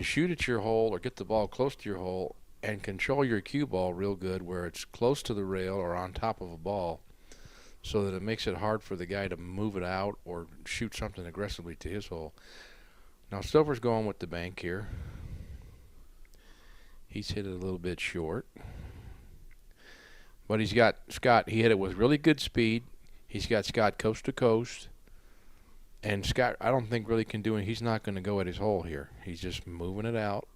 B: shoot at your hole or get the ball close to your hole and control your cue ball real good, where it's close to the rail or on top of a ball, so that it makes it hard for the guy to move it out or shoot something aggressively to his hole. Now Sylver's going with the bank here. He's hit it a little bit short. But he's got Scott. He hit it with really good speed. He's got Scott coast to coast. And Scott, I don't think really can do it. He's not going to go at his hole here. He's just moving it out.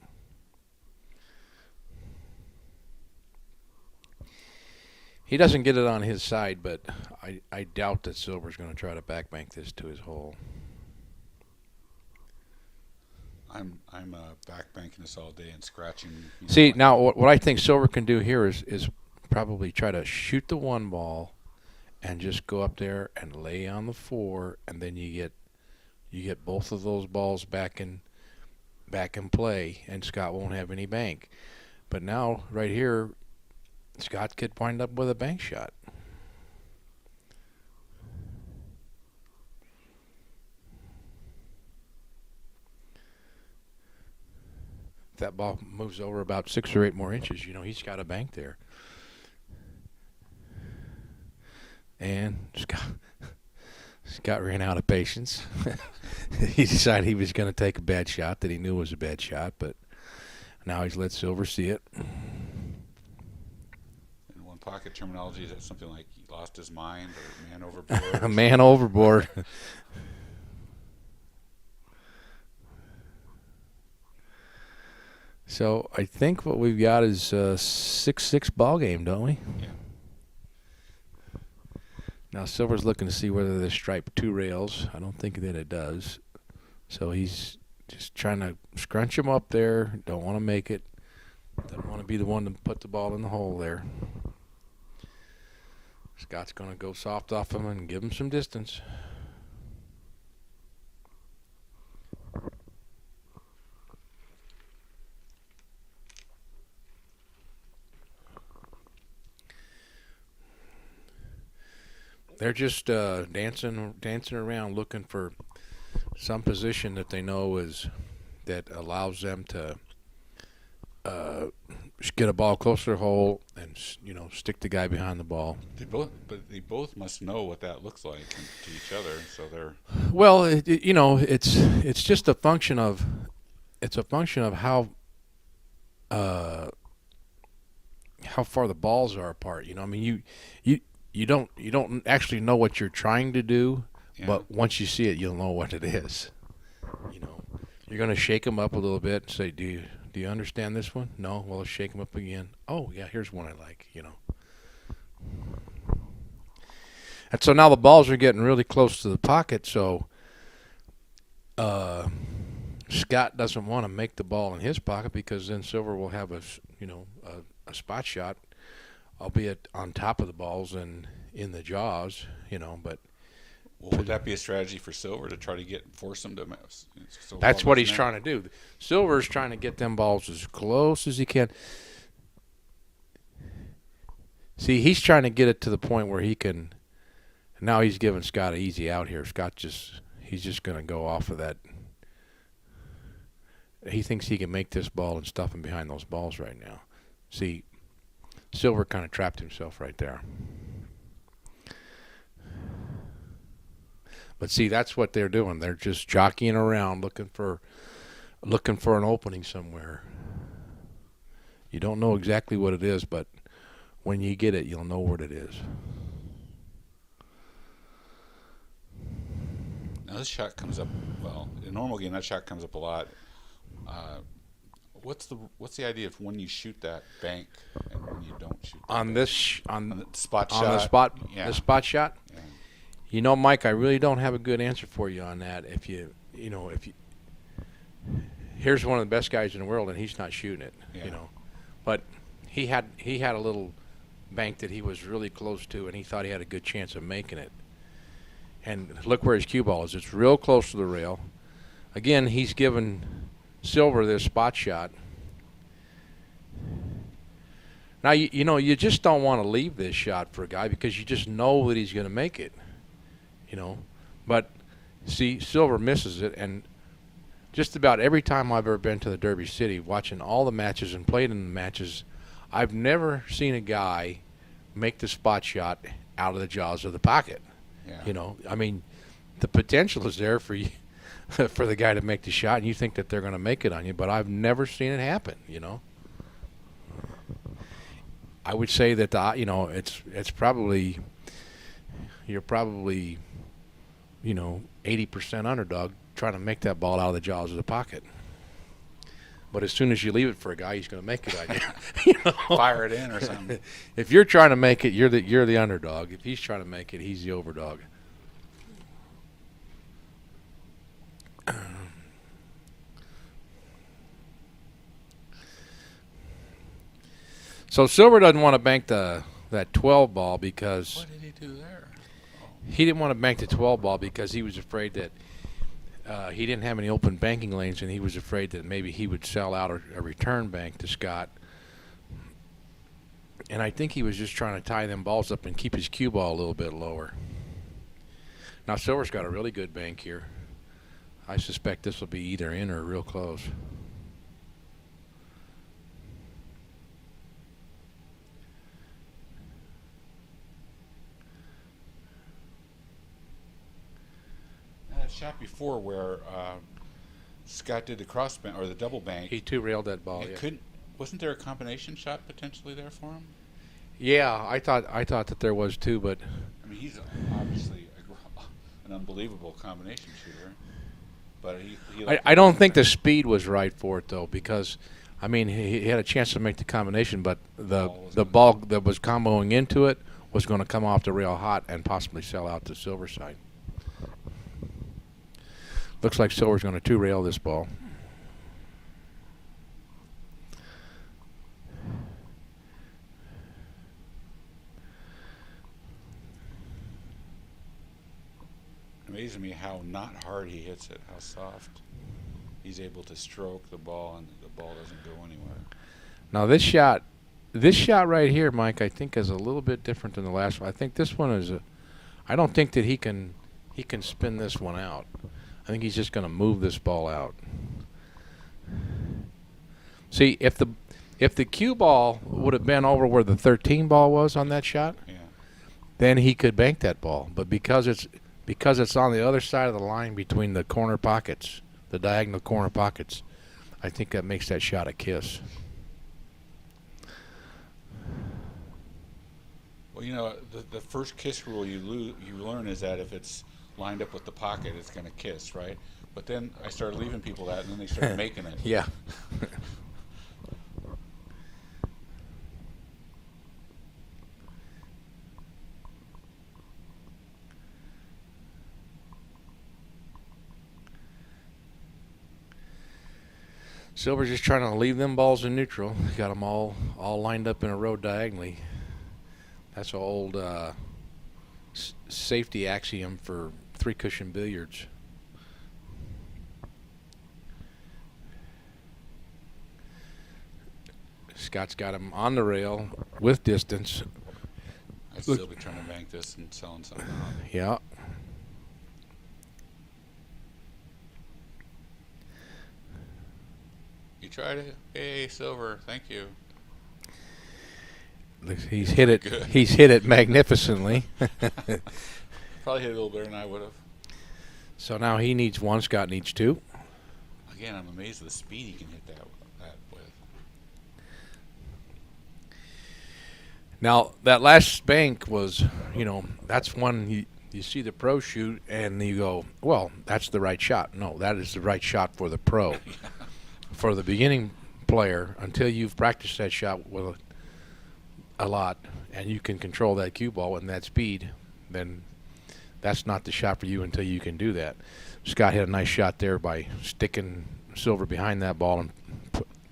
B: He doesn't get it on his side, but I doubt that Sylver's going to try to backbank this to his hole.
A: I'm backbanking this all day and scratching.
B: See, now what I think Sylver can do here is probably try to shoot the one ball and just go up there and lay on the 4, and then you get both of those balls back in play, and Scott won't have any bank. But now right here, Scott could wind up with a bank shot. If that ball moves over about 6 or 8 more inches, he's got a bank there. And Scott ran out of patience. He decided he was going to take a bad shot that he knew was a bad shot, but now he's let Sylver see it.
A: In one pocket terminology, is that something like he lost his mind or man overboard?
B: A man overboard. So I think what we've got is a 6-6 ball game, don't we?
A: Yeah.
B: Now Sylver's looking to see whether this striped 2 rails. I don't think that it does. So he's just trying to scrunch him up there. Don't want to make it. Doesn't want to be the one to put the ball in the hole there. Scott's going to go soft off him and give him some distance. They're just dancing around looking for some position that they know that allows them to get a ball closer to the hole and stick the guy behind the ball.
A: They both must know what that looks like to each other, so they're.
B: Well, it's just a function of how far the balls are apart. I mean, you don't actually know what you're trying to do,
A: Yeah.
B: but once you see it, you'll know what it is. You're going to shake them up a little bit and say, do you understand this one? No? Well, let's shake them up again. Oh, yeah, here's one I like, And so now the balls are getting really close to the pocket, so Scott doesn't want to make the ball in his pocket because then Sylver will have a spot shot, albeit on top of the balls and in the jaws, but.
A: Well, would that be a strategy for Sylver to try to force them to? So
B: That's what he's trying to do. Sylver's trying to get them balls as close as he can. See, he's trying to get it to the point where he can. Now he's giving Scott an easy out here. He's just going to go off of that. He thinks he can make this ball and stuff him behind those balls right now. See, Sylver kind of trapped himself right there. But see, that's what they're doing. They're just jockeying around, looking for an opening somewhere. You don't know exactly what it is, but when you get it, you'll know what it is.
A: Now this shot comes up, well, in a normal game that shot comes up a lot. What's the idea of when you shoot that bank and when you don't shoot that
B: On
A: bank?
B: this
A: On the spot
B: on
A: shot?
B: the spot
A: Yeah.
B: the spot shot.
A: Yeah.
B: You know, Mike, I really don't have a good answer for you on that. If you here's one of the best guys in the world and he's not shooting it,
A: Yeah.
B: But he had a little bank that he was really close to and he thought he had a good chance of making it. And look where his cue ball is. It's real close to the rail. Again, he's given Sylver this spot shot. Now, you just don't want to leave this shot for a guy because you just know that he's going to make it, But, see, Sylver misses it, and just about every time I've ever been to the Derby City, watching all the matches and played in the matches, I've never seen a guy make the spot shot out of the jaws of the pocket.
A: Yeah.
B: I mean, the potential is there for you, for the guy to make the shot, and you think that they're going to make it on you, but I've never seen it happen, I would say that, it's probably, you're probably, 80% underdog trying to make that ball out of the jaws of the pocket. But as soon as you leave it for a guy, he's going to make it on you.
A: Fire it in or something.
B: If you're trying to make it, you're the underdog. If he's trying to make it, he's the overdog. So Sylver doesn't want to bank that 12 ball because
A: What did he do there?
B: he didn't want to bank the 12 ball because he was afraid that he didn't have any open banking lanes, and he was afraid that maybe he would sell out a return bank to Scott. And I think he was just trying to tie them balls up and keep his cue ball a little bit lower. Now Sylver's got a really good bank here. I suspect this will be either in or real close.
A: That shot before where Scott did the cross bank or the double bank.
B: He two-railed that ball.
A: It
B: Yeah.
A: couldn't. Wasn't there a combination shot potentially there for him?
B: Yeah, I thought that there was too, but
A: I mean, he's obviously an unbelievable combination shooter, but
B: I don't think the speed was right for it though, because I mean he had a chance to make the combination, but the ball that was comboing into it was going to come off the rail hot and possibly sell out to Sylver side. Looks like Sylver's going to two-rail this ball.
A: amazes me how not hard he hits it, how soft. He's able to stroke the ball and the ball doesn't go anywhere.
B: Now this shot right here, Mike, I think is a little bit different than the last one. I think this one is I don't think that he can spin this one out. I think he's just going to move this ball out. See, if the cue ball would have been over where the 13 ball was on that shot,
A: Yeah.
B: then he could bank that ball. But because it's on the other side of the line between the corner pockets, the diagonal corner pockets, I think that makes that shot a kiss.
A: Well, you know, the first kiss rule you learn is that if it's lined up with the pocket, it's going to kiss, right? But then I started leaving people that, and then they started making it.
B: Yeah. Sylver's just trying to leave them balls in neutral. Got them all lined up in a row diagonally. That's an old safety axiom for three-cushion billiards. Scott's got him on the rail with distance.
A: I'd still be trying to bank this and selling something out.
B: Yeah.
A: You tried it? Hey, Sylver, thank you.
B: He's hit it.
A: Good.
B: He's hit it magnificently.
A: Probably hit it a little better than I would have.
B: So now he needs one. Scott needs two.
A: Again, I'm amazed at the speed he can hit that with.
B: Now that last bank was, that's one you see the pro shoot and you go, well, that's the right shot. No, that is the right shot for the pro. For the beginning player, until you've practiced that shot with a lot and you can control that cue ball and that speed, then that's not the shot for you until you can do that. Scott had a nice shot there by sticking Sylver behind that ball and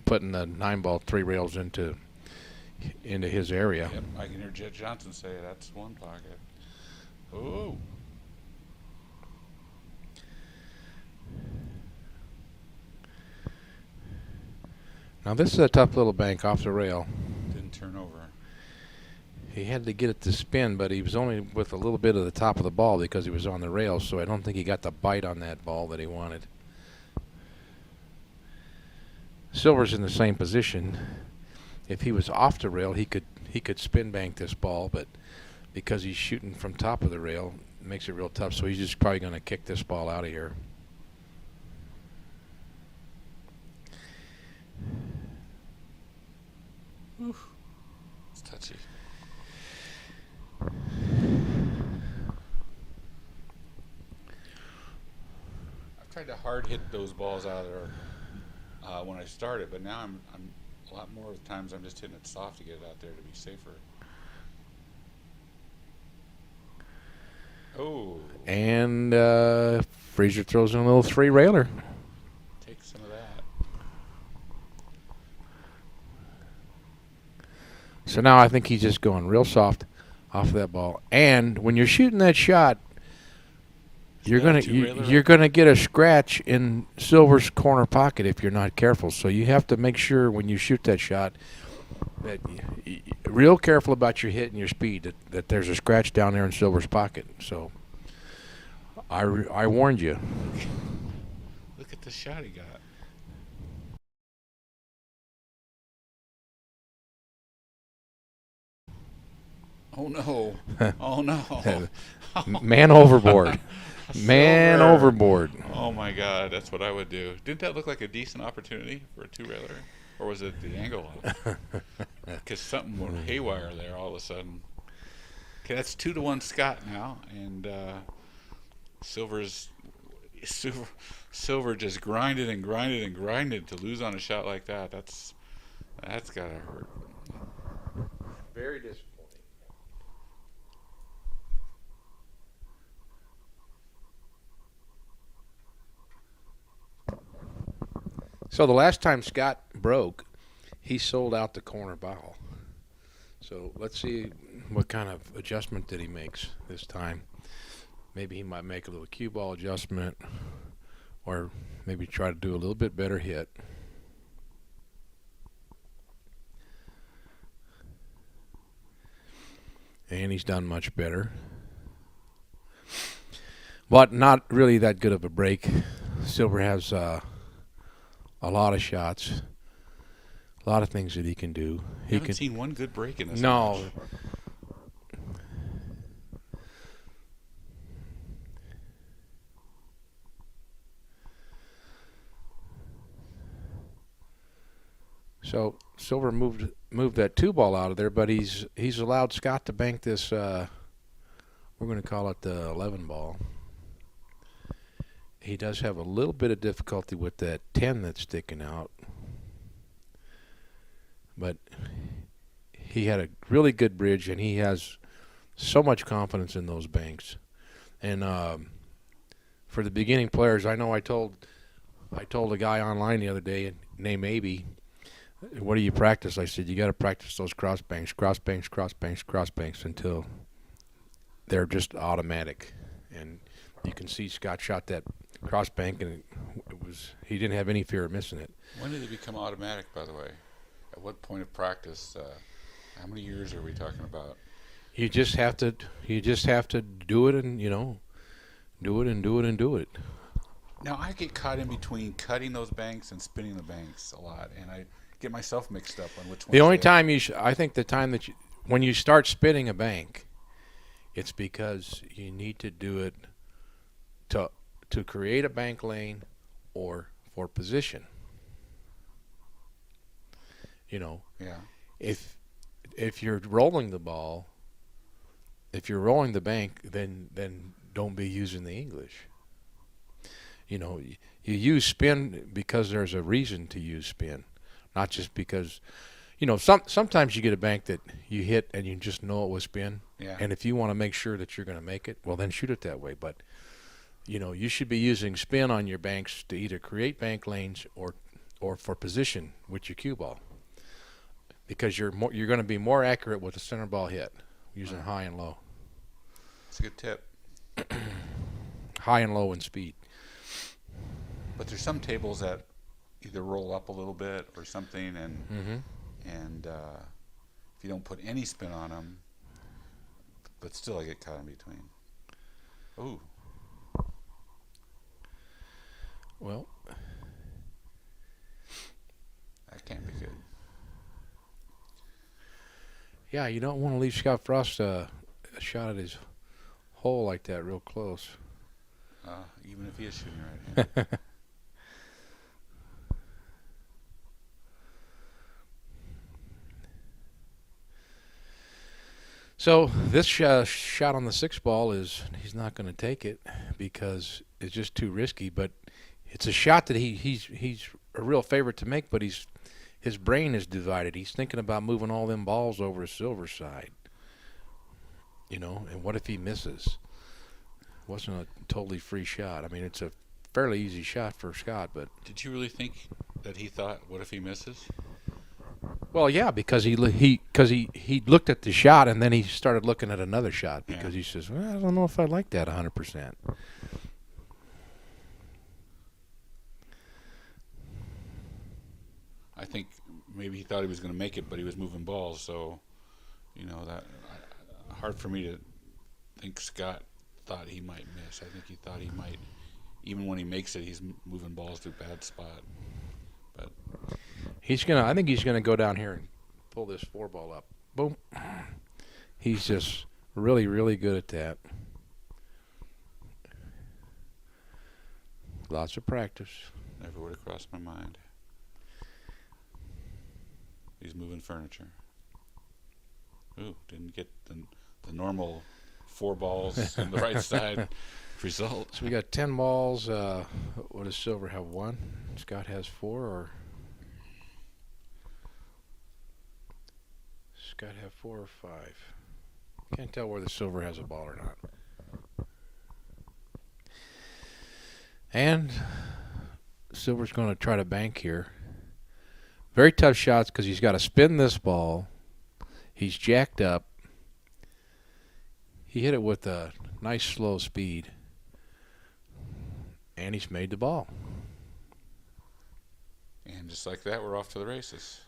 B: putting the 9-ball 3 rails into his area.
A: Yep, I can hear Jed Johnson say that's one pocket. Oh.
B: Now this is a tough little bank off the rail.
A: Didn't turn over.
B: He had to get it to spin, but he was only with a little bit of the top of the ball because he was on the rail, so I don't think he got the bite on that ball that he wanted. Sylver's in the same position. If he was off the rail, he could spin bank this ball, but because he's shooting from top of the rail, it makes it real tough, so he's just probably going to kick this ball out of here.
A: Oof. It's touchy. I've tried to hard hit those balls out of there when I started, but now I'm a lot more of the times I'm just hitting it soft to get it out there to be safer. Oh.
B: And Fraser throws in a little 3-railer.
A: Take some of that.
B: So now I think he's just going real soft off of that ball. And when you're shooting that shot, you're gonna get a scratch in Sylver's corner pocket if you're not careful. So you have to make sure when you shoot that shot that real careful about your hit and your speed. That there's a scratch down there in Sylver's pocket. So I warned you.
A: Look at the shot he got. Oh no! Oh no!
B: Man overboard. Man
A: Sylver.
B: overboard.
A: Oh my God, that's what I would do. Didn't that look like a decent opportunity for a 2-railer, or was it the angle of it? Because something went haywire there all of a sudden. Okay, that's 2-1 Scott now, and Sylver just grinded and grinded and grinded to lose on a shot like that. That's gotta hurt.
B: Very disappointing. So the last time Scott broke, he sold out the corner ball. So let's see what kind of adjustment that he makes this time. Maybe he might make a little cue ball adjustment, or maybe try to do a little bit better hit. And he's done much better. But not really that good of a break. Sylver has a lot of shots, a lot of things that he can do.
A: I haven't seen one good break in this
B: No.
A: match.
B: So Sylver moved that 2-ball out of there, but he's allowed Scott to bank this. We're going to call it the 11-ball. He does have a little bit of difficulty with that 10 that's sticking out, but he had a really good bridge, and he has so much confidence in those banks. And for the beginning players, I know I told a guy online the other day named Aby, what do you practice? I said, you got to practice those cross banks until they're just automatic. And you can see Scott shot that cross bank, and he didn't have any fear of missing it.
A: When did it become automatic, by the way? At what point of practice? How many years are we talking about?
B: You just have to do it, and do it.
A: Now I get caught in between cutting those banks and spinning the banks a lot, and I get myself mixed up on which one.
B: The only time I think the time that when you start spinning a bank, it's because you need to do it to create a bank lane or for position.
A: Yeah.
B: If if you're rolling the ball, if you're rolling the bank, then don't be using the English. You know, you use spin because there's a reason to use spin, not just because. You know, sometimes you get a bank that you hit and you just know it was spin.
A: Yeah.
B: And if you want to make sure that you're going to make it, well, then shoot it that way. But you know, you should be using spin on your banks to either create bank lanes or for position with your cue ball, because you're going to be more accurate with the center ball hit using high and low.
A: That's a good tip.
B: High and low and speed.
A: But there's some tables that either roll up a little bit or something, and if you don't put any spin on them, but still I get caught in between. Ooh.
B: Well,
A: That can't be good.
B: yeah, you don't want to leave Scott Frost a shot at his hole like that real close.
A: Even if he is shooting right.
B: So this shot on the 6-ball he's not going to take it because it's just too risky. But it's a shot that he's a real favorite to make. But his brain is divided. He's thinking about moving all them balls over to Sylver's side. You know, and what if he misses? Wasn't a totally free shot. I mean, it's a fairly easy shot for Scott. But
A: Did you really think that he thought, what if he misses?
B: well, yeah, because he looked at the shot and then he started looking at another shot because he says, well, I don't know if I like that 100%.
A: I think maybe he thought he was going to make it, but he was moving balls. So, you know, that hard for me to think Scott thought he might miss. I think he thought he might, even when he makes it, he's moving balls to a bad spot. But
B: I think he's gonna go down here and pull this 4-ball up. Boom. He's just really, really good at that. Lots of practice.
A: never would have crossed my mind. He's moving furniture. Ooh, didn't get the normal 4 balls on the right side result.
B: So we got 10 balls. What does Sylver have? 1? Scott has 4, or Scott have 4 or 5? Can't tell whether Sylver has a ball or not. And Silver's going to try to bank here. Very tough shots because he's got to spin this ball. He's jacked up. He hit it with a nice slow speed. And he's made the ball.
A: And just like that, we're off to the races.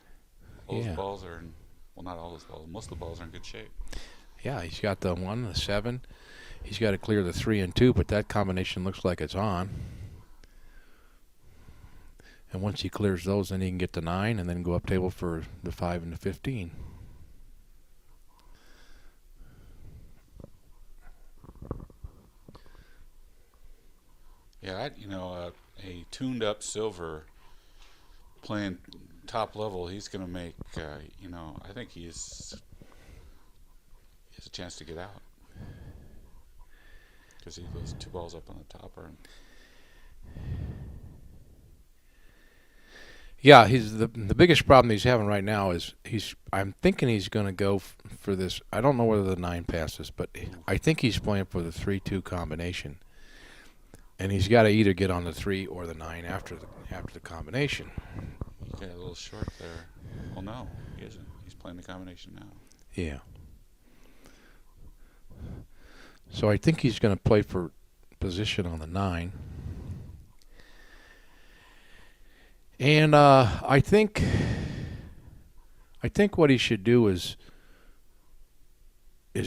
A: All those balls are in, well, not all those balls. Most of the balls are in good shape.
B: Yeah, he's got the 1, the 7. He's got to clear the 3 and 2, but that combination looks like it's on. And once he clears those, then he can get the 9 and then go up table for the 5 and the 15.
A: Yeah, a tuned-up Sylver playing top level, he's going to make, I think he has a chance to get out. Because those 2 balls up on the top are...
B: Yeah, he's the biggest problem he's having right now is I'm thinking he's going to go for this. I don't know whether the 9 passes, but I think he's playing for the 3-2 combination. And he's got to either get on the 3 or the 9 after the combination.
A: He got a little short there. Well, no, he isn't. He's playing the combination now.
B: Yeah. So I think he's going to play for position on the 9. And I think what he should do is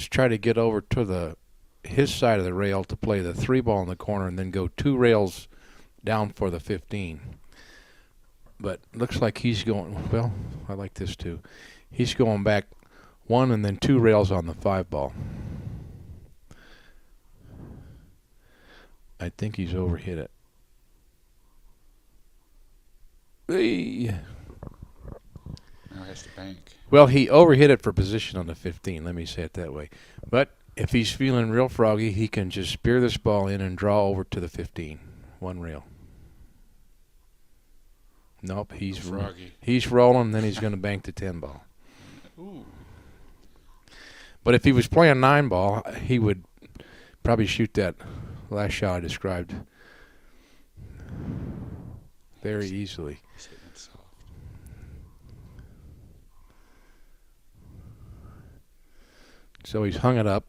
B: try to get over to his side of the rail to play the 3 ball in the corner and then go 2 rails down for the 15. But looks like he's going, well, I like this too. He's going back 1 and then 2 rails on the 5 ball. I think he's overhit it.
A: Now tries to bank.
B: Well, he overhit it for position on the 15. Let me say it that way. But if he's feeling real froggy, he can just spear this ball in and draw over to the 15. One reel. Nope, he's
A: froggy.
B: He's rolling, then he's going to bank the 10 ball.
A: Ooh.
B: But if he was playing 9 ball, he would probably shoot that last shot I described very easily. So he's hung it up,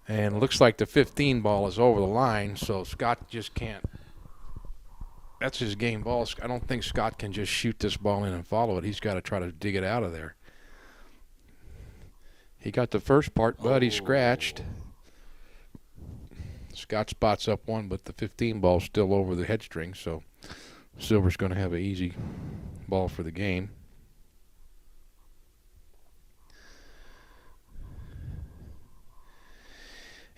B: and it looks like the 15 ball is over the line, so Scott just can't. That's his game ball. I don't think Scott can just shoot this ball in and follow it. He's got to try to dig it out of there. He got the first part, but he scratched. Scott spots up one, but the 15 ball's still over the headstring, so Sylver's going to have an easy ball for the game.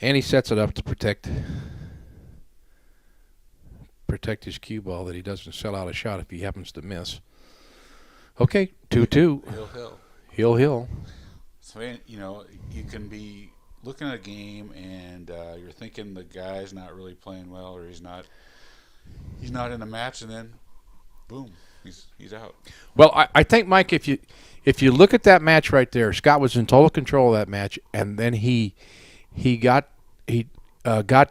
B: And he sets it up to protect his cue ball, that he doesn't sell out a shot if he happens to miss. Okay, 2-2. Hill.
A: So, you know, you can be looking at a game and you're thinking the guy's not really playing well, or he's not in the match, and then boom, he's out.
B: Well, I think, Mike, if you look at that match right there, Scott was in total control of that match, and then he got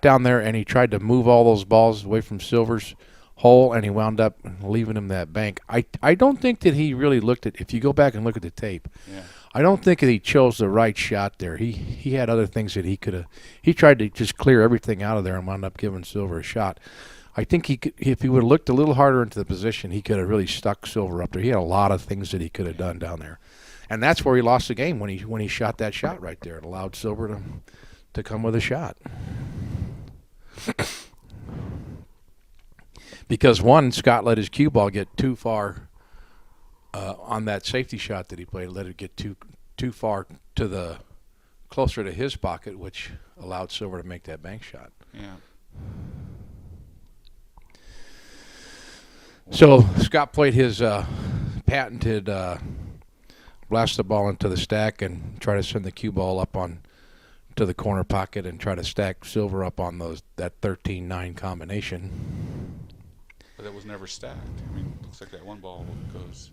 B: down there and he tried to move all those balls away from Sylver's hole, and he wound up leaving him that bank. I don't think that he really looked at, if you go back and look at the tape, I don't think that he chose the right shot there. He had other things that he could have. He tried to just clear everything out of there and wound up giving Sylver a shot. I think he could, if he would have looked a little harder into the position, he could have really stuck Sylver up there. He had a lot of things that he could have done down there, and that's where he lost the game, when he shot that shot right there. It allowed Sylver to come with a shot. Because one, Scott let his cue ball get too far on that safety shot that he played, let it get too far to the closer to his pocket, which allowed Sylver to make that bank shot.
A: Yeah.
B: So Scott played his patented blast the ball into the stack and try to send the cue ball up on to the corner pocket and try to stack Sylver up on that 13-9 combination.
A: But that was never stacked. I mean, looks like that one ball goes.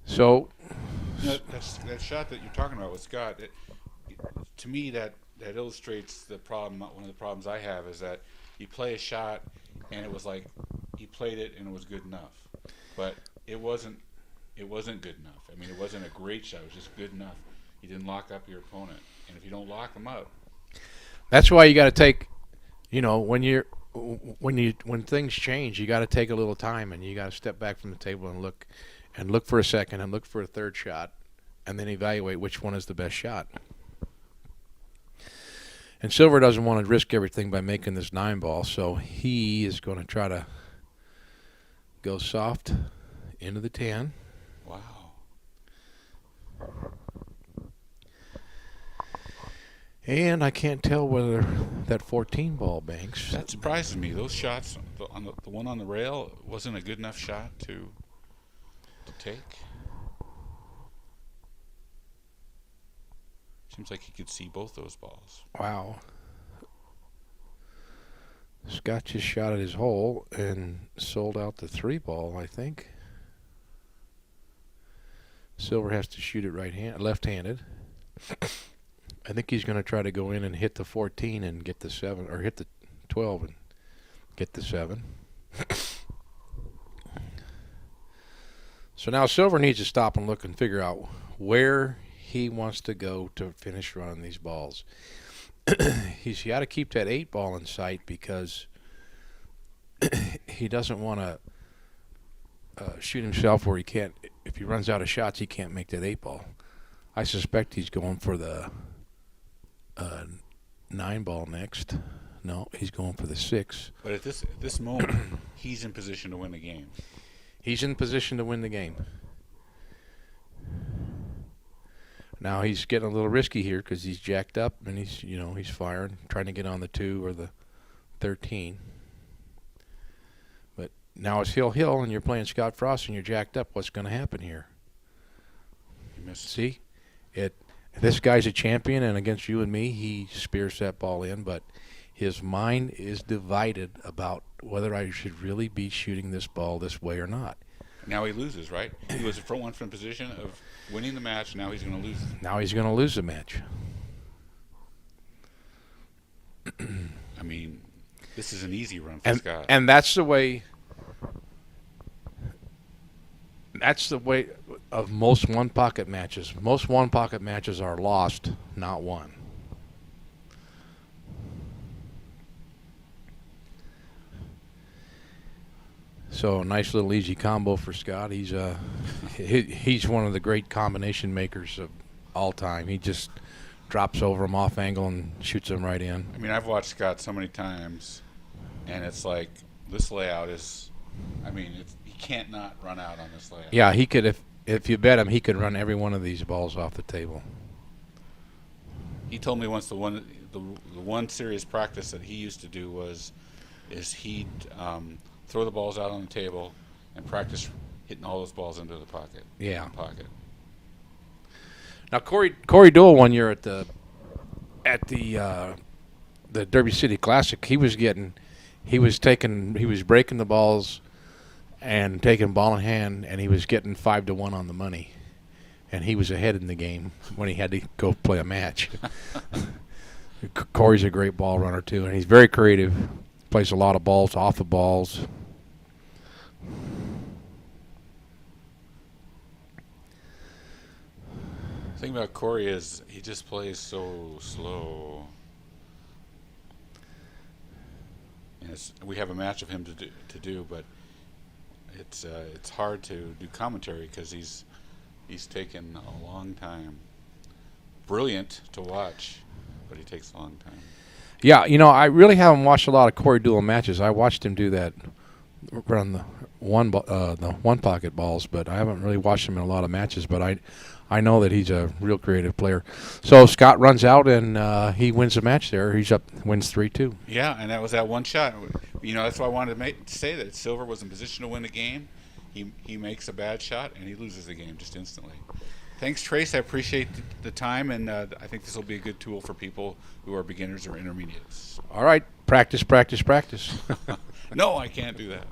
B: So
A: that shot that you're talking about with Scott, to me that illustrates the problem. One of the problems I have is that you play a shot and it was like he played it and it was good enough, but it wasn't good enough. I mean, it wasn't a great shot. It was just good enough. You didn't lock up your opponent, and if you don't lock them up,
B: that's why you got to take, when things change, you got to take a little time, and you got to step back from the table and look for a second and look for a third shot, and then evaluate which one is the best shot. And Sylver doesn't want to risk everything by making this 9 ball, so he is going to try to go soft into the 10.
A: Wow.
B: And I can't tell whether that 14 ball banks.
A: That surprises me. Those shots, the one on the rail, wasn't a good enough shot to take. Seems like he could see both those balls.
B: Wow. Scott just shot at his hole and sold out the 3 ball, I think. Sylver has to shoot it left-handed. I think he's going to try to go in and hit the 14 and get the 7, or hit the 12 and get the 7. So now Sylver needs to stop and look and figure out where he wants to go to finish running these balls. He's got to keep that 8 ball in sight, because he doesn't want to shoot himself where he can't. If he runs out of shots, he can't make that 8 ball. I suspect he's going for the 9 ball next. No, he's going for the 6.
A: But at this moment, he's in position to win the game.
B: He's in position to win the game. Now he's getting a little risky here because he's jacked up and he's firing, trying to get on the 2 or the 13. But Now it's hill, and you're playing Scott Frost, and you're jacked up. What's going to happen here?
A: You missed.
B: See, this guy's a champion, and against you and me, he spears that ball in, but his mind is divided about whether I should really be shooting this ball this way or not.
A: Now he loses, right? He was in one from position of winning the match. Now he's going to lose.
B: Now he's going to lose the match.
A: I mean, this is an easy run for Scott.
B: And that's the way. That's the way of most one-pocket matches. Most one-pocket matches are lost, not won. So nice little easy combo for Scott. He's one of the great combination makers of all time. He just drops over him off angle and shoots him right in.
A: I mean, I've watched Scott so many times, and it's like this layout is. I mean, he can't not run out on this layout.
B: Yeah, he could if you bet him, he could run every one of these balls off the table.
A: He told me once the one serious practice that he used to do is he'd throw the balls out on the table and practice hitting all those balls into the pocket.
B: Yeah.
A: Pocket.
B: Now Corey Dole one year at the Derby City Classic, he was breaking the balls and taking ball in hand, and he was getting 5-1 on the money, and he was ahead in the game when he had to go play a match. Corey's a great ball runner too, and he's very creative. Plays a lot of balls off the balls.
A: The thing about Corey is he just plays so slow. And we have a match of him to do, but it's hard to do commentary because he's taken a long time. Brilliant to watch, but he takes a long time.
B: Yeah, I really haven't watched a lot of Corey Deuel matches. I watched him do that run the one pocket balls, but I haven't really watched him in a lot of matches. But I know that he's a real creative player. So Scott runs out and he wins the match there. He's up, wins 3-2.
A: Yeah, and that was that one shot. That's why I wanted to say that Sylver was in position to win the game. He makes a bad shot and he loses the game just instantly. Thanks, Trace. I appreciate the time, and I think this will be a good tool for people who are beginners or intermediates.
B: All right, practice, practice, practice.
A: No, I can't do that.